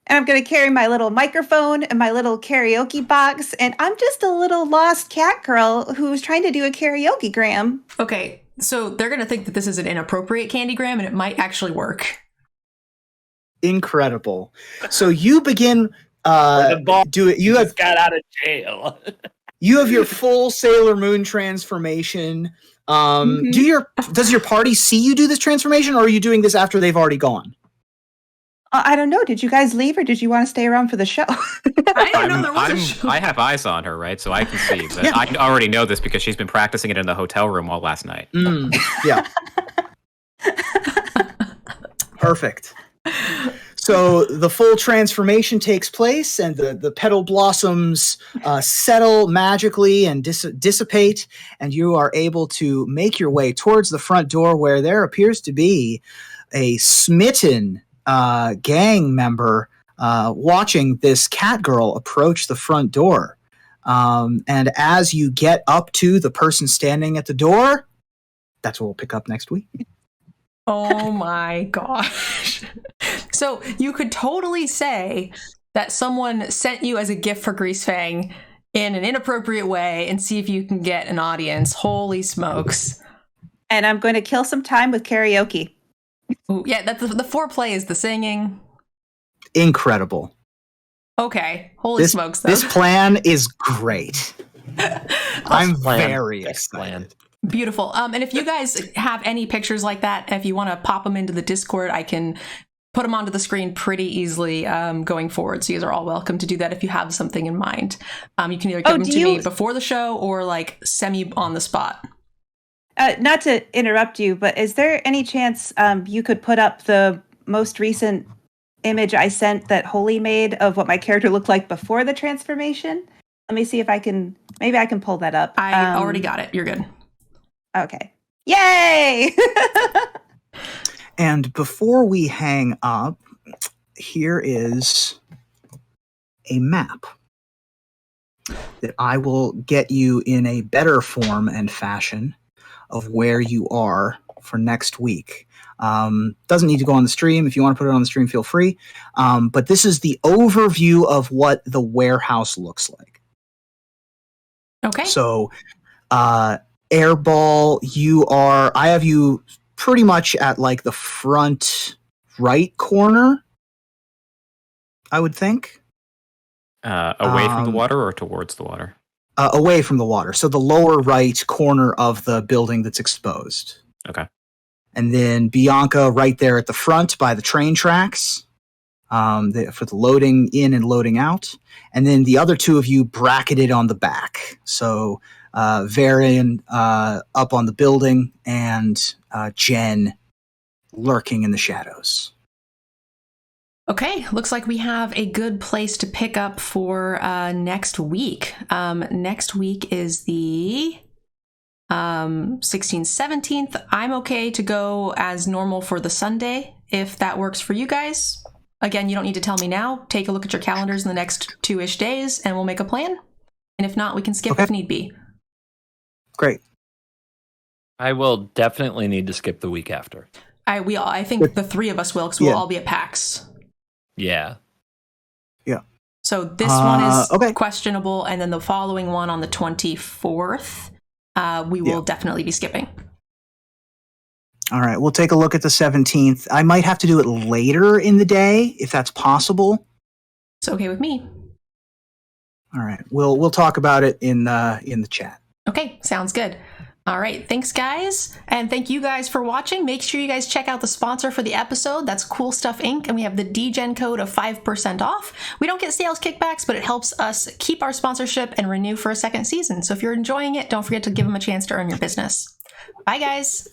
And I'm going to carry my little microphone and my little karaoke box. And I'm just a little lost cat girl who's trying to do a karaoke gram. Okay, so they're going to think that this is an inappropriate candygram, and it might actually work. Incredible. So you begin... You have got out of jail. You have your full Sailor Moon transformation. Does your party see you do this transformation, or are you doing this after they've already gone? I don't know. Did you guys leave, or did you want to stay around for the show? I didn't know there was a show. I have eyes on her, right? So I can see. But Yeah. I already know this because she's been practicing it in the hotel room all last night. Yeah. Perfect. So the full transformation takes place, and the petal blossoms settle magically and dissipate, and you are able to make your way towards the front door, where there appears to be a smitten gang member watching this cat girl approach the front door. And as you get up to the person standing at the door, that's what we'll pick up next week. Oh my gosh. So you could totally say that someone sent you as a gift for Greasefang in an inappropriate way and see if you can get an audience. Holy smokes. And I'm going to kill some time with karaoke. Ooh, yeah, that's the foreplay is the singing. Incredible. Okay. Holy smokes, though. This plan is great. I'm very Best plan. excited. Beautiful. And if you guys have any pictures like that, if you want to pop them into the Discord, I can put them onto the screen pretty easily going forward. So you guys are all welcome to do that if you have something in mind. You can either give them to me before the show or like semi on the spot. Not to interrupt you, but is there any chance you could put up the most recent image I sent that Holy made of what my character looked like before the transformation? Let me see if I can, maybe I can pull that up. I already got it. You're good. Okay. Yay! And before we hang up, here is a map that I will get you in a better form and fashion of where you are for next week. Doesn't need to go on the stream. If you want to put it on the stream, feel free. But this is the overview of what the warehouse looks like. Okay. So, Airball, I have you pretty much at like the front right corner. I would think. Away from the water or towards the water? Away from the water. So the lower right corner of the building that's exposed. Okay. And then Bianca right there at the front by the train tracks for the loading in and loading out. And then the other two of you bracketed on the back. So Varian up on the building and Jen lurking in the shadows. Okay, looks like we have a good place to pick up for next week. Next week is the 16th, 17th. I'm okay to go as normal for the Sunday, if that works for you guys. Again, you don't need to tell me now. Take a look at your calendars in the next 2-ish days, and we'll make a plan. And if not, we can skip if need be. Great. I will definitely need to skip the week after. I think the three of us will, because we'll all be at PAX. Yeah. Yeah. So this one is okay. questionable, and then the following one on the 24th, we will definitely be skipping. All right, we'll take a look at the 17th. I might have to do it later in the day, if that's possible. It's okay with me. All right, we'll talk about it in the chat. Okay, sounds good. All right, thanks guys, and thank you guys for watching. Make sure you guys check out the sponsor for the episode. That's Cool Stuff Inc., and we have the DGen code of 5% off. We don't get sales kickbacks, but it helps us keep our sponsorship and renew for a second season. So if you're enjoying it, don't forget to give them a chance to earn your business. Bye guys.